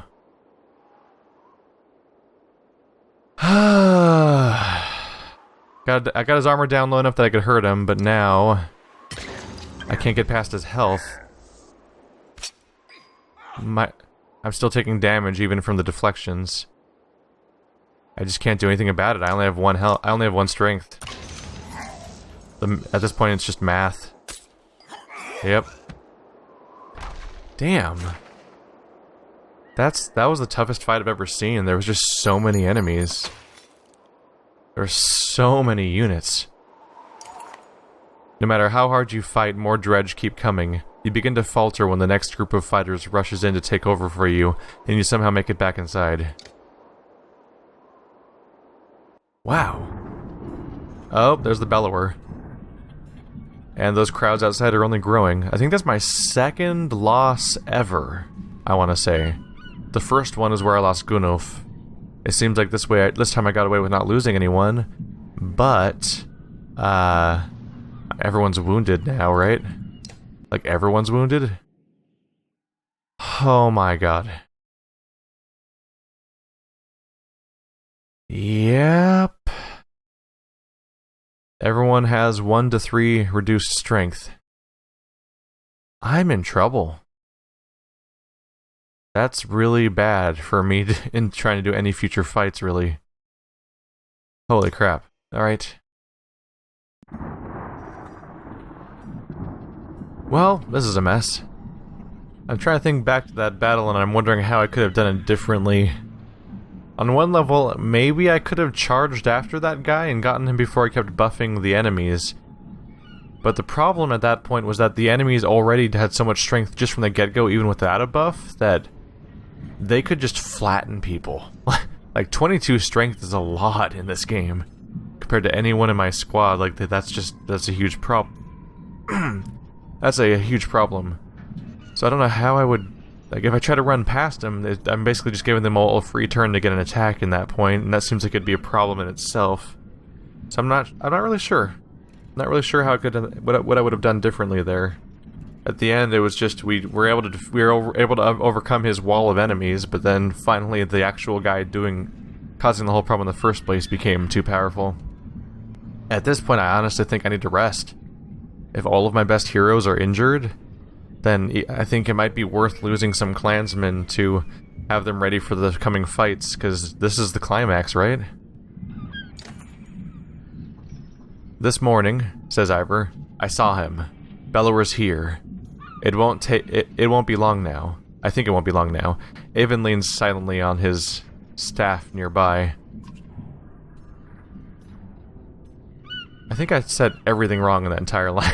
I got his armor down low enough that I could hurt him, but now I can't get past his health. I'm still taking damage even from the deflections. I just can't do anything about it. I only have one health. I only have one strength. At this point, it's just math. Yep. Damn. That was the toughest fight I've ever seen. There was just so many enemies. There were so many units. No matter how hard you fight, more dredge keep coming. You begin to falter when the next group of fighters rushes in to take over for you, and you somehow make it back inside. Wow. Oh, there's the bellower. And those crowds outside are only growing. I think that's my second loss ever, I want to say. The first one is where I lost Gunulf. It seems like this time I got away with not losing anyone, but everyone's wounded now, right? Like, everyone's wounded? Oh my god. Yep. Everyone has 1 to 3 reduced strength. I'm in trouble. That's really bad for me in trying to do any future fights, really. Holy crap. Alright. Well, this is a mess. I'm trying to think back to that battle, and I'm wondering how I could have done it differently. On one level, maybe I could have charged after that guy and gotten him before I kept buffing the enemies. But the problem at that point was that the enemies already had so much strength just from the get-go, even without a buff, that they could just flatten people. Like, 22 strength is a lot in this game. Compared to anyone in my squad, like, that's a huge problem. That's a huge problem. So I don't know how I would... Like, if I try to run past them, I'm basically just giving them all a free turn to get an attack in that point, and that seems like it'd be a problem in itself. So I'm not really sure. I'm not really sure how I could... what I would have done differently there. At the end, it was just we were able to overcome his wall of enemies, but then finally the actual guy causing the whole problem in the first place became too powerful. At this point, I honestly think I need to rest. If all of my best heroes are injured, then I think it might be worth losing some clansmen to have them ready for the coming fights, because this is the climax, right? This morning, says Ivor, I saw him. Bellower's here. It won't be long now. I think it won't be long now. Avon leans silently on his staff nearby. I think I said everything wrong in that entire line.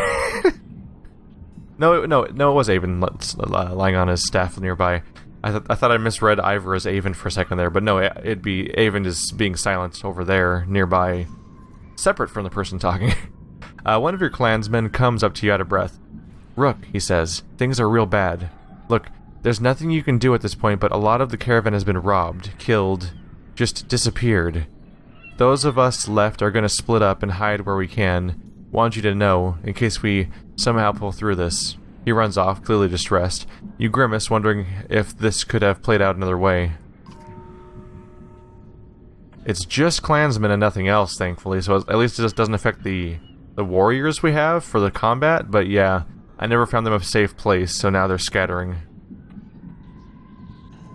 No, it was Avon lying on his staff nearby. I thought I misread Ivor as Avon for a second there, but no, it'd be Avon is being silent over there, nearby, separate from the person talking. One of your clansmen comes up to you out of breath. Rook, he says, things are real bad. Look, there's nothing you can do at this point, but a lot of the caravan has been robbed, killed, just disappeared. Those of us left are going to split up and hide where we can. Want you to know, in case we somehow pull through this. He runs off, clearly distressed. You grimace, wondering if this could have played out another way. It's just clansmen and nothing else, thankfully, so at least it just doesn't affect the warriors we have for the combat, but yeah, I never found them a safe place, so now they're scattering.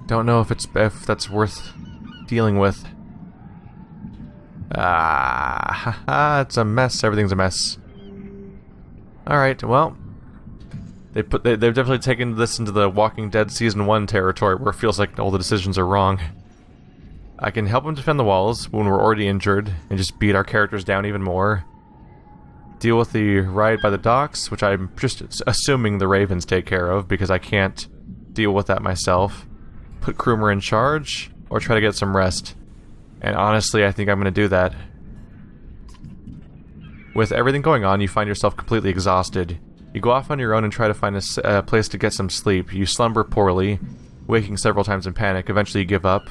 Don't know if that's worth dealing with. It's a mess. Everything's a mess. Alright, well, they've definitely taken this into the Walking Dead Season 1 territory, where it feels like all the decisions are wrong. I can help them defend the walls when we're already injured, and just beat our characters down even more. Deal with the riot by the docks, which I'm just assuming the Ravens take care of, because I can't deal with that myself. Put Krumer in charge, or try to get some rest. And honestly, I think I'm going to do that. With everything going on, you find yourself completely exhausted. You go off on your own and try to find a place to get some sleep. You slumber poorly, waking several times in panic. Eventually you give up,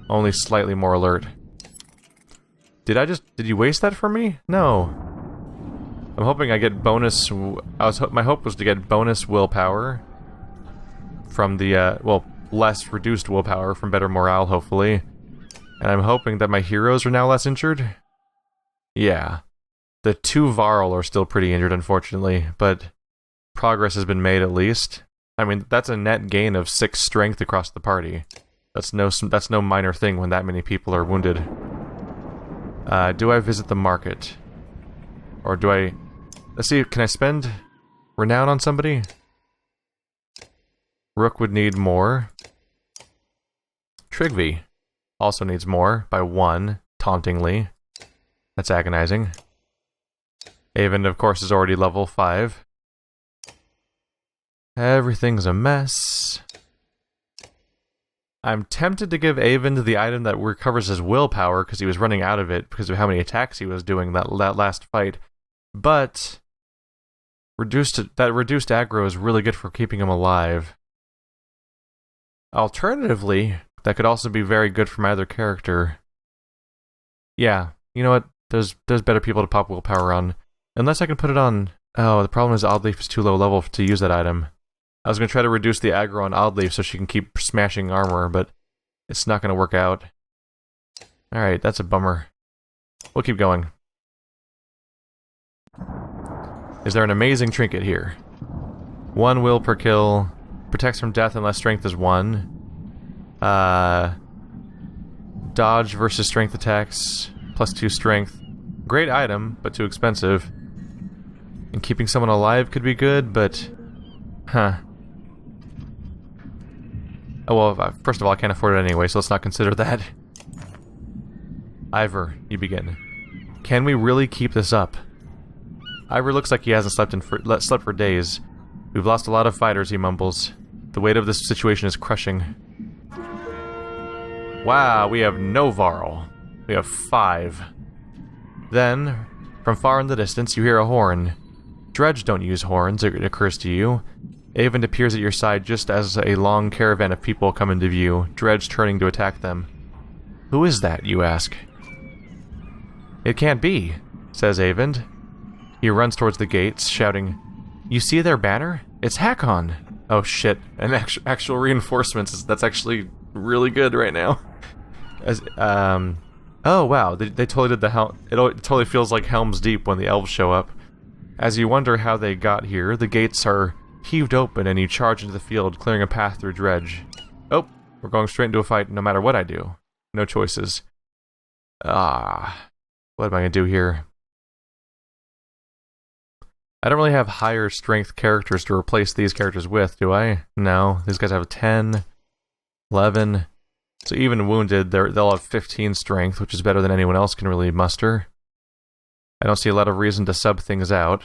only slightly more alert. Did you waste that for me? No. I'm hoping I get bonus... my hope was to get bonus willpower from the, well, less reduced willpower from better morale, hopefully. And I'm hoping that my heroes are now less injured? Yeah. The 2 varl are still pretty injured, unfortunately, but progress has been made at least. I mean, that's a net gain of 6 strength across the party. That's no minor thing when that many people are wounded. Do I visit the market? Or do I... Let's see, can I spend renown on somebody? Rook would need more. Trigby also needs more by 1, tauntingly. That's agonizing. Avon, of course, is already level 5. Everything's a mess. I'm tempted to give Avon the item that recovers his willpower because he was running out of it because of how many attacks he was doing that last fight. But reduced aggro is really good for keeping him alive. Alternatively, that could also be very good for my other character. Yeah, you know what? There's better people to pop willpower on. Unless I can put it on Oh, the problem is Oddleaf is too low level to use that item. I was going to try to reduce the aggro on Oddleaf so she can keep smashing armor, but it's not going to work out. Alright, that's a bummer. We'll keep going. Is there an amazing trinket here? 1 will per kill. Protects from death unless strength is 1. Dodge versus strength attacks. +2 strength. Great item, but too expensive. And keeping someone alive could be good, but... Huh. Oh well, first of all, I can't afford it anyway, so let's not consider that. Ivor, you begin. Can we really keep this up? Ivor looks like he hasn't slept for days. We've lost a lot of fighters, he mumbles. The weight of this situation is crushing. Wow, we have no varl. We have 5. Then, from far in the distance, you hear a horn. Dredge don't use horns, it occurs to you. Avon appears at your side just as a long caravan of people come into view, Dredge turning to attack them. Who is that, you ask? It can't be, says Avon. He runs towards the gates, shouting, You see their banner? It's Hakon! Oh shit, and actual reinforcements, that's actually really good right now. Oh wow, they totally did the helm. It totally feels like Helm's Deep when the elves show up. As you wonder how they got here, the gates are heaved open and you charge into the field, clearing a path through Dredge. Oh, we're going straight into a fight no matter what I do. No choices. What am I gonna do here? I don't really have higher strength characters to replace these characters with, do I? No, these guys have 10, 11... So even wounded, they'll have 15 strength, which is better than anyone else can really muster. I don't see a lot of reason to sub things out.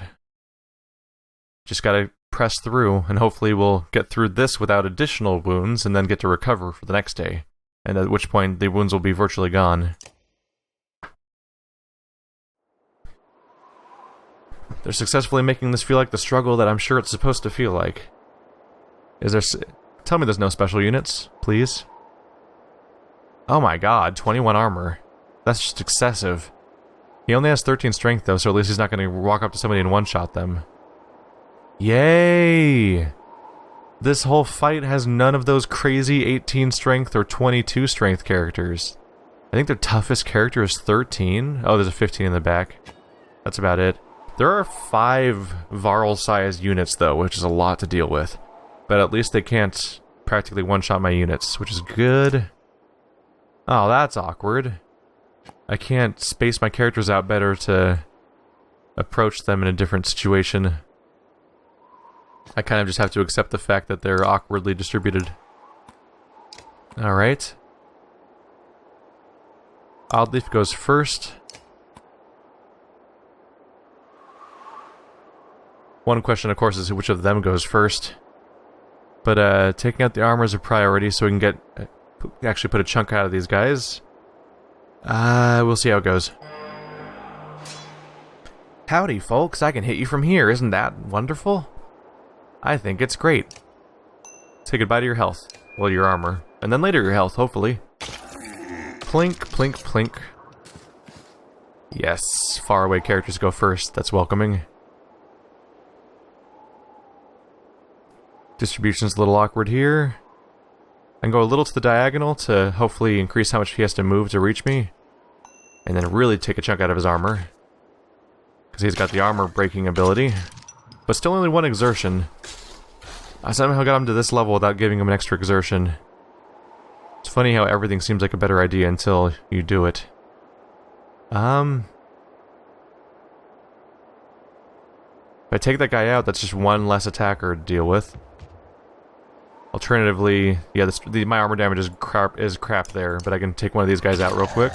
Just gotta press through, and hopefully we'll get through this without additional wounds, and then get to recover for the next day. And at which point, the wounds will be virtually gone. They're successfully making this feel like the struggle that I'm sure it's supposed to feel like. Is there... Tell me there's no special units, please. Oh my god, 21 armor. That's just excessive. He only has 13 strength though, so at least he's not going to walk up to somebody and one-shot them. Yay! This whole fight has none of those crazy 18 strength or 22 strength characters. I think their toughest character is 13. Oh, there's a 15 in the back. That's about it. There are 5 varl-sized units though, which is a lot to deal with. But at least they can't practically one-shot my units, which is good. Oh, that's awkward. I can't space my characters out better to approach them in a different situation. I kind of just have to accept the fact that they're awkwardly distributed. Alright. Oddleaf goes first. One question, of course, is which of them goes first. But taking out the armor is a priority so we can get... actually put a chunk out of these guys. We'll see how it goes. Howdy, folks. I can hit you from here. Isn't that wonderful? I think it's great. Say goodbye to your health. Well, your armor. And then later your health, hopefully. Plink, plink, plink. Yes, faraway characters go first. That's welcoming. Distribution's a little awkward here. I can go a little to the diagonal to hopefully increase how much he has to move to reach me. And then really take a chunk out of his armor. Because he's got the armor breaking ability. But still only 1 exertion. I somehow got him to this level without giving him an extra exertion. It's funny how everything seems like a better idea until you do it. If I take that guy out, that's just 1 less attacker to deal with. Alternatively, yeah, my armor damage is crap there, but I can take one of these guys out real quick.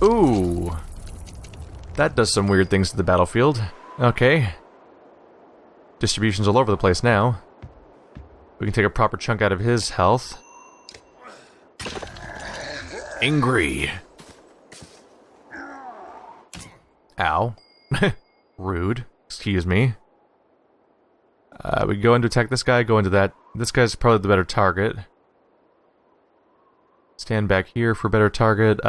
Ooh! That does some weird things to the battlefield. Okay. Distribution's all over the place now. We can take a proper chunk out of his health. Angry! Ow. Rude. Excuse me. We go in to attack this guy, go into that. This guy's probably the better target. Stand back here for better target.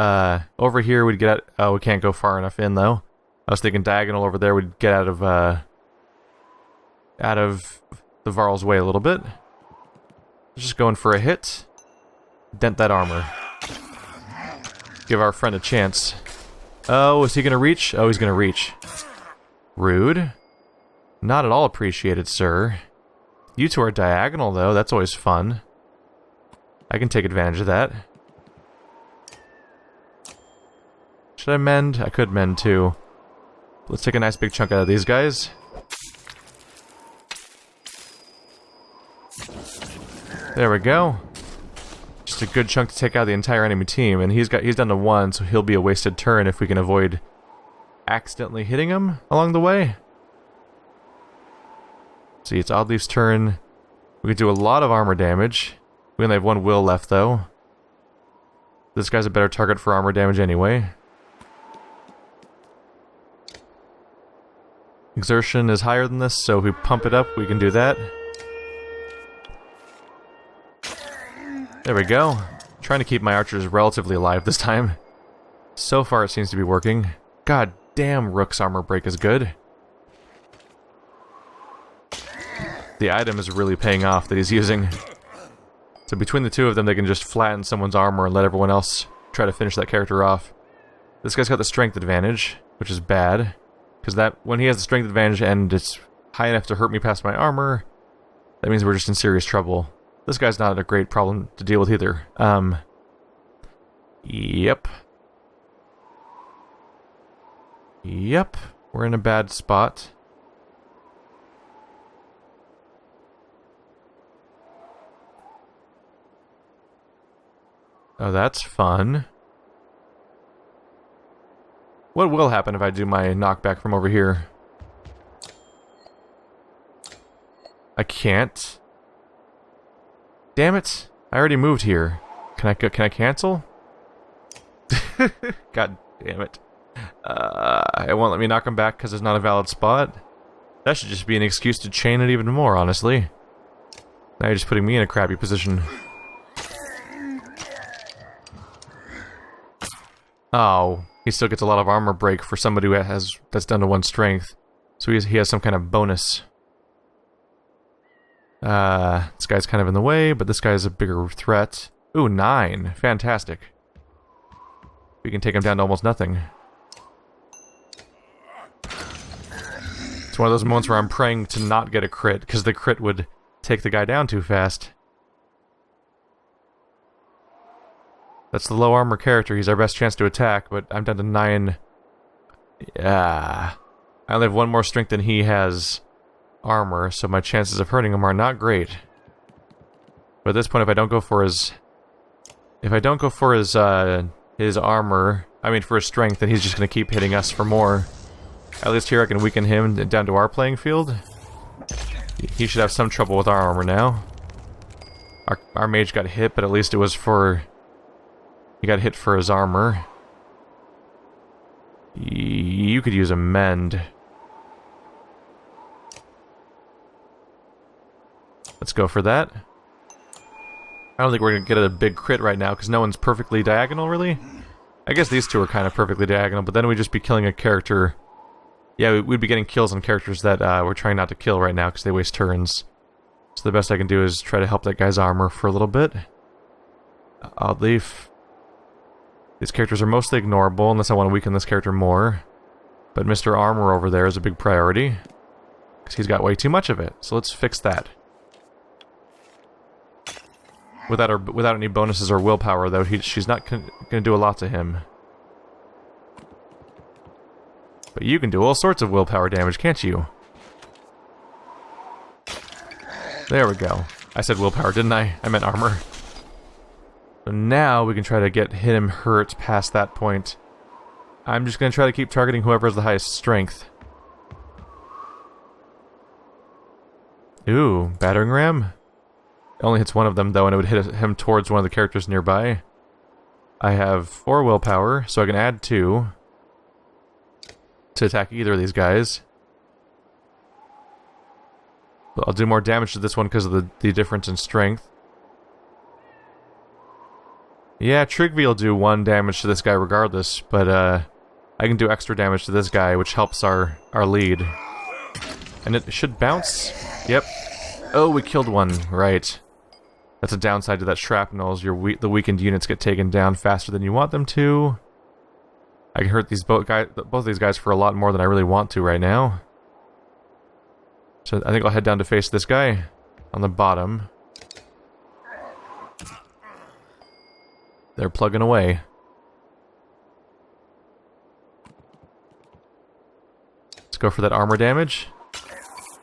Over here we'd get at... Oh, we can't go far enough in, though. I was thinking diagonal over there would get out of the varl's way a little bit. Just going for a hit. Dent that armor. Give our friend a chance. Oh, is he gonna reach? Oh, he's gonna reach. Rude. Not at all appreciated, sir. You two are diagonal, though. That's always fun. I can take advantage of that. Should I mend? I could mend, too. Let's take a nice big chunk out of these guys. There we go. Just a good chunk to take out the entire enemy team, and he's down to 1, so he'll be a wasted turn if we can avoid accidentally hitting him along the way. See, it's Oddleaf's turn. We can do a lot of armor damage. We only have 1 will left, though. This guy's a better target for armor damage anyway. Exertion is higher than this, so if we pump it up, we can do that. There we go. Trying to keep my archers relatively alive this time. So far it seems to be working. God damn, Rook's armor break is good. The item is really paying off that he's using. So between the two of them, they can just flatten someone's armor and let everyone else try to finish that character off. This guy's got the strength advantage, which is bad. Because that when he has the strength advantage and it's high enough to hurt me past my armor, that means we're just in serious trouble. This guy's not a great problem to deal with either. Yep. Yep. We're in a bad spot. Oh, that's fun. What will happen if I do my knockback from over here? I can't. Damn it! I already moved here. Can I cancel? God damn it! It won't let me knock him back because it's not a valid spot. That should just be an excuse to chain it even more, honestly. Now you're just putting me in a crappy position. Oh, he still gets a lot of armor break for somebody who that's down to 1 strength. So he has some kind of bonus. This guy's kind of in the way, but this guy's a bigger threat. Ooh, 9. Fantastic. We can take him down to almost nothing. It's one of those moments where I'm praying to not get a crit, because the crit would take the guy down too fast. That's the low armor character. He's our best chance to attack, but I'm down to 9. Yeah. I only have 1 more strength than he has armor, so my chances of hurting him are not great. But at this point, if I don't go for his armor, I mean for his strength, then he's just gonna keep hitting us for more. At least here I can weaken him down to our playing field. He should have some trouble with our armor now. Our mage got hit, but at least it was for... He got hit for his armor. You could use a mend. Let's go for that. I don't think we're going to get a big crit right now, because no one's perfectly diagonal, really. I guess these two are kind of perfectly diagonal, but then we'd just be killing a character. Yeah, we'd be getting kills on characters that we're trying not to kill right now, because they waste turns. So the best I can do is try to help that guy's armor for a little bit. Oddleaf. These characters are mostly ignorable, unless I want to weaken this character more. But Mr. Armor over there is a big priority, because he's got way too much of it. So let's fix that. Without any bonuses or willpower, though, she's not going to do a lot to him. But you can do all sorts of willpower damage, can't you? There we go. I said willpower, didn't I? I meant armor. So now we can try to hit him hurt past that point. I'm just going to try to keep targeting whoever has the highest strength. Ooh, battering ram? It only hits one of them, though, and it would hit him towards one of the characters nearby. I have 4 willpower, so I can add 2 to attack either of these guys. But I'll do more damage to this one because of the difference in strength. Yeah, Trigby will do 1 damage to this guy regardless, but I can do extra damage to this guy, which helps our lead. And it should bounce. Yep. Oh, we killed one. Right. That's a downside to that shrapnel, is the weakened units get taken down faster than you want them to. I can hurt these both these guys for a lot more than I really want to right now. So I think I'll head down to face this guy on the bottom. They're plugging away. Let's go for that armor damage,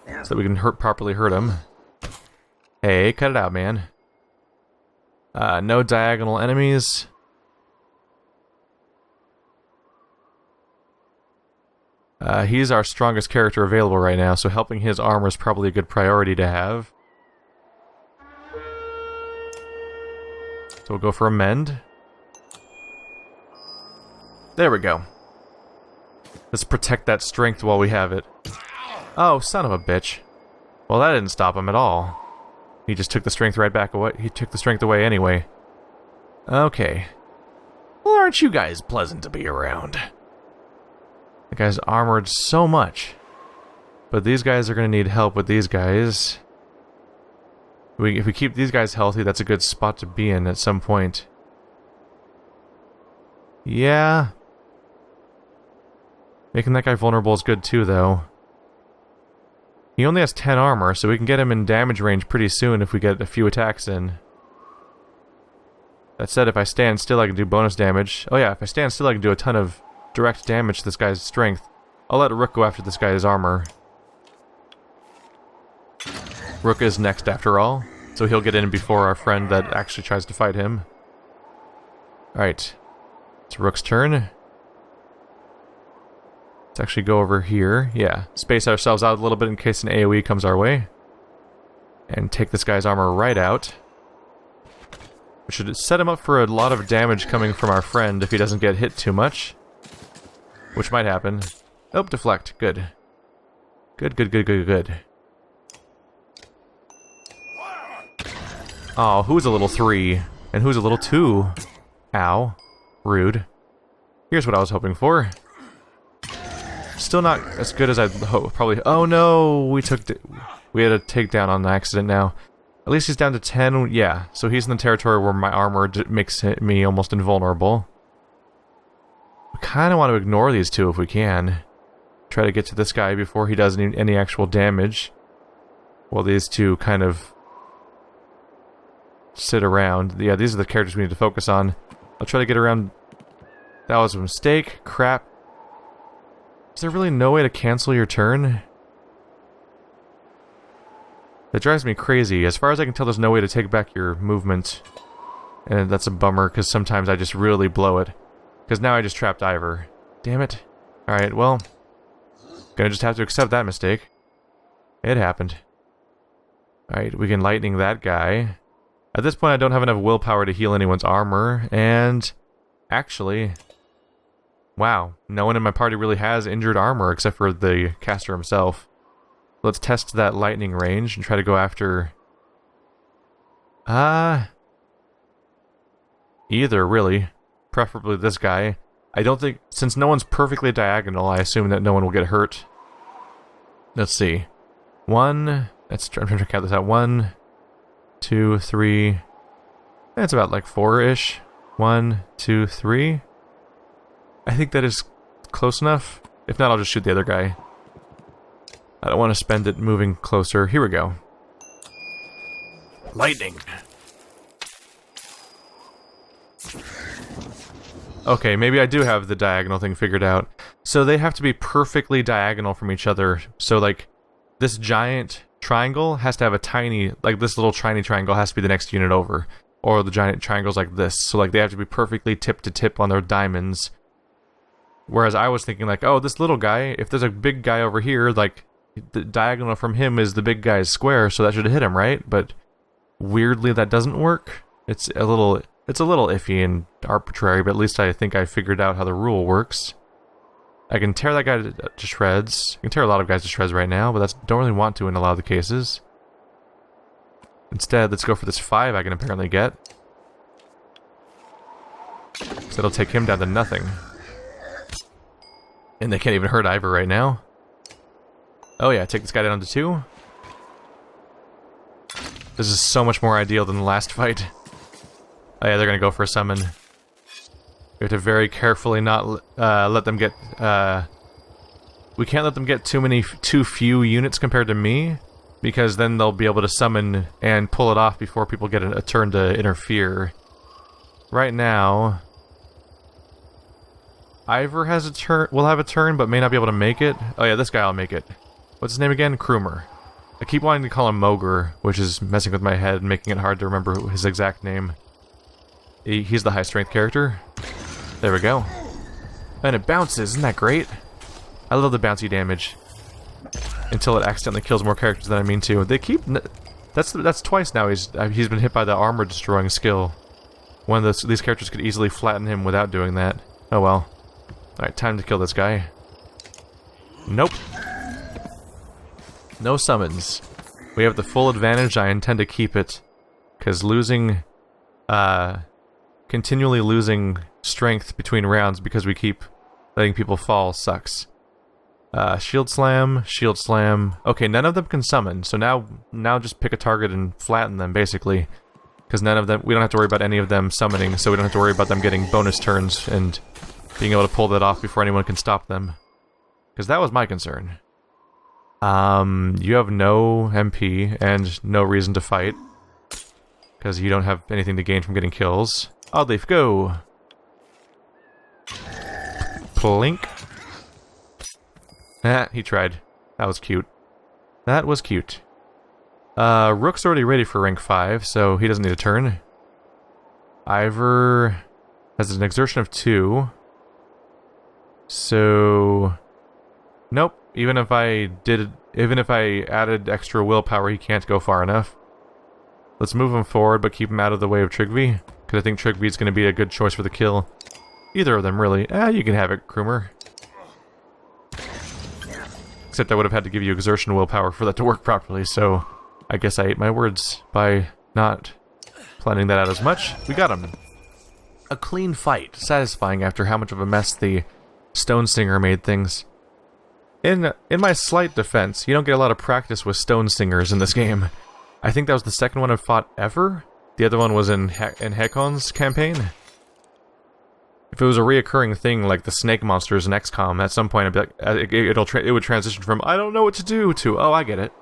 so that we can properly hurt him. Hey, cut it out, man. No diagonal enemies. He's our strongest character available right now, so helping his armor is probably a good priority to have. So we'll go for a mend. There we go. Let's protect that strength while we have it. Oh, son of a bitch. Well, that didn't stop him at all. He just took the strength right back away. He took the strength away anyway. Okay. Well, aren't you guys pleasant to be around? The guy's armored so much. But these guys are going to need help with these guys. If we keep these guys healthy, that's a good spot to be in at some point. Yeah. Making that guy vulnerable is good too, though. He only has 10 armor, so we can get him in damage range pretty soon if we get a few attacks in. That said, if I stand still, I can do bonus damage. Oh yeah, if I stand still, I can do a ton of direct damage to this guy's strength. I'll let Rook go after this guy's armor. Rook is next after all, so he'll get in before our friend that actually tries to fight him. Alright. It's Rook's turn. Let's actually go over here. Yeah, space ourselves out a little bit in case an AoE comes our way. And take this guy's armor right out. We should set him up for a lot of damage coming from our friend if he doesn't get hit too much. Which might happen. Oh, deflect. Good. Good. Oh, who's a little 3? And who's a little 2? Ow. Rude. Here's what I was hoping for. Still not as good as I'd probably... Oh no! We had a takedown on accident now. At least he's down to 10. Yeah, so he's in the territory where my armor makes me almost invulnerable. We kind of want to ignore these two if we can. Try to get to this guy before he does any actual damage. While these two kind of sit around. Yeah, these are the characters we need to focus on. I'll try to get around... That was a mistake. Crap. Is there really no way to cancel your turn? That drives me crazy. As far as I can tell, there's no way to take back your movement. And that's a bummer, because sometimes I just really blow it. Because now I just trapped Ivor. Damn it. Alright, well... Gonna just have to accept that mistake. It happened. Alright, we can lightning that guy. At this point, I don't have enough willpower to heal anyone's armor, and... Actually... Wow, no one in my party really has injured armor except for the caster himself. Let's test that lightning range and try to go after... Either, really. Preferably this guy. I don't think... Since no one's perfectly diagonal, I assume that no one will get hurt. Let's see. I'm trying to count this out. 1, 2, 3... That's about like 4-ish. 1, 2, 3... I think that is close enough. If not, I'll just shoot the other guy. I don't want to spend it moving closer. Here we go. Lightning. Okay, maybe I do have the diagonal thing figured out. So they have to be perfectly diagonal from each other. So, like, this giant triangle has to have a tiny... Like, this little tiny triangle has to be the next unit over. Or the giant triangle's like this. So, like, they have to be perfectly tip to tip on their diamonds. Whereas I was thinking, like, oh, this little guy, if there's a big guy over here, like, the diagonal from him is the big guy's square, so that should hit him, right? But weirdly, that doesn't work. It's a little iffy and arbitrary, but at least I think I figured out how the rule works. I can tear that guy to shreds. I can tear a lot of guys to shreds right now, but don't really want to in a lot of the cases. Instead, let's go for this 5 I can apparently get. So it'll take him down to nothing. And they can't even hurt Ivor right now. Oh yeah, take this guy down to 2. This is so much more ideal than the last fight. Oh yeah, they're gonna go for a summon. We have to very carefully not let them get... we can't let them get too few units compared to me, because then they'll be able to summon and pull it off before people get a turn to interfere. Right now... Ivor has a turn, will have a turn, but may not be able to make it. Oh yeah, this guy will make it. What's his name again? Krumer. I keep wanting to call him Mogre, which is messing with my head and making it hard to remember his exact name. He's the high strength character. There we go. And it bounces, isn't that great? I love the bouncy damage. Until it accidentally kills more characters than I mean to. They keep... That's twice now he's been hit by the armor destroying skill. One of these characters could easily flatten him without doing that. Oh well. Alright, time to kill this guy. Nope. No summons. We have the full advantage, I intend to keep it. Because losing... continually losing strength between rounds because we keep letting people fall sucks. Shield slam, shield slam. Okay, none of them can summon, so now just pick a target and flatten them, basically. Because none of them... We don't have to worry about any of them summoning, so we don't have to worry about them getting bonus turns and... being able to pull that off before anyone can stop them. Because that was my concern. You have no MP and no reason to fight. Because you don't have anything to gain from getting kills. Oddleaf, go! Plink. Ah, he tried. That was cute. That was cute. Rook's already ready for rank 5, so he doesn't need a turn. Ivor has an exertion of 2. So... Nope. Even if I added extra willpower, he can't go far enough. Let's move him forward, but keep him out of the way of Trigby, because I think Trigby's going to be a good choice for the kill. Either of them, really. You can have it, Krumer. Except I would have had to give you exertion willpower for that to work properly, so... I guess I ate my words by not planning that out as much. We got him. A clean fight. Satisfying after how much of a mess the Stone Singer made things. In my slight defense, you don't get a lot of practice with Stone Singers in this game. I think that was the second one I've fought ever. The other one was in Hekon's campaign. If it was a reoccurring thing like the snake monsters in XCOM, at some point I'd be like, it would transition from I don't know what to do to oh I get it.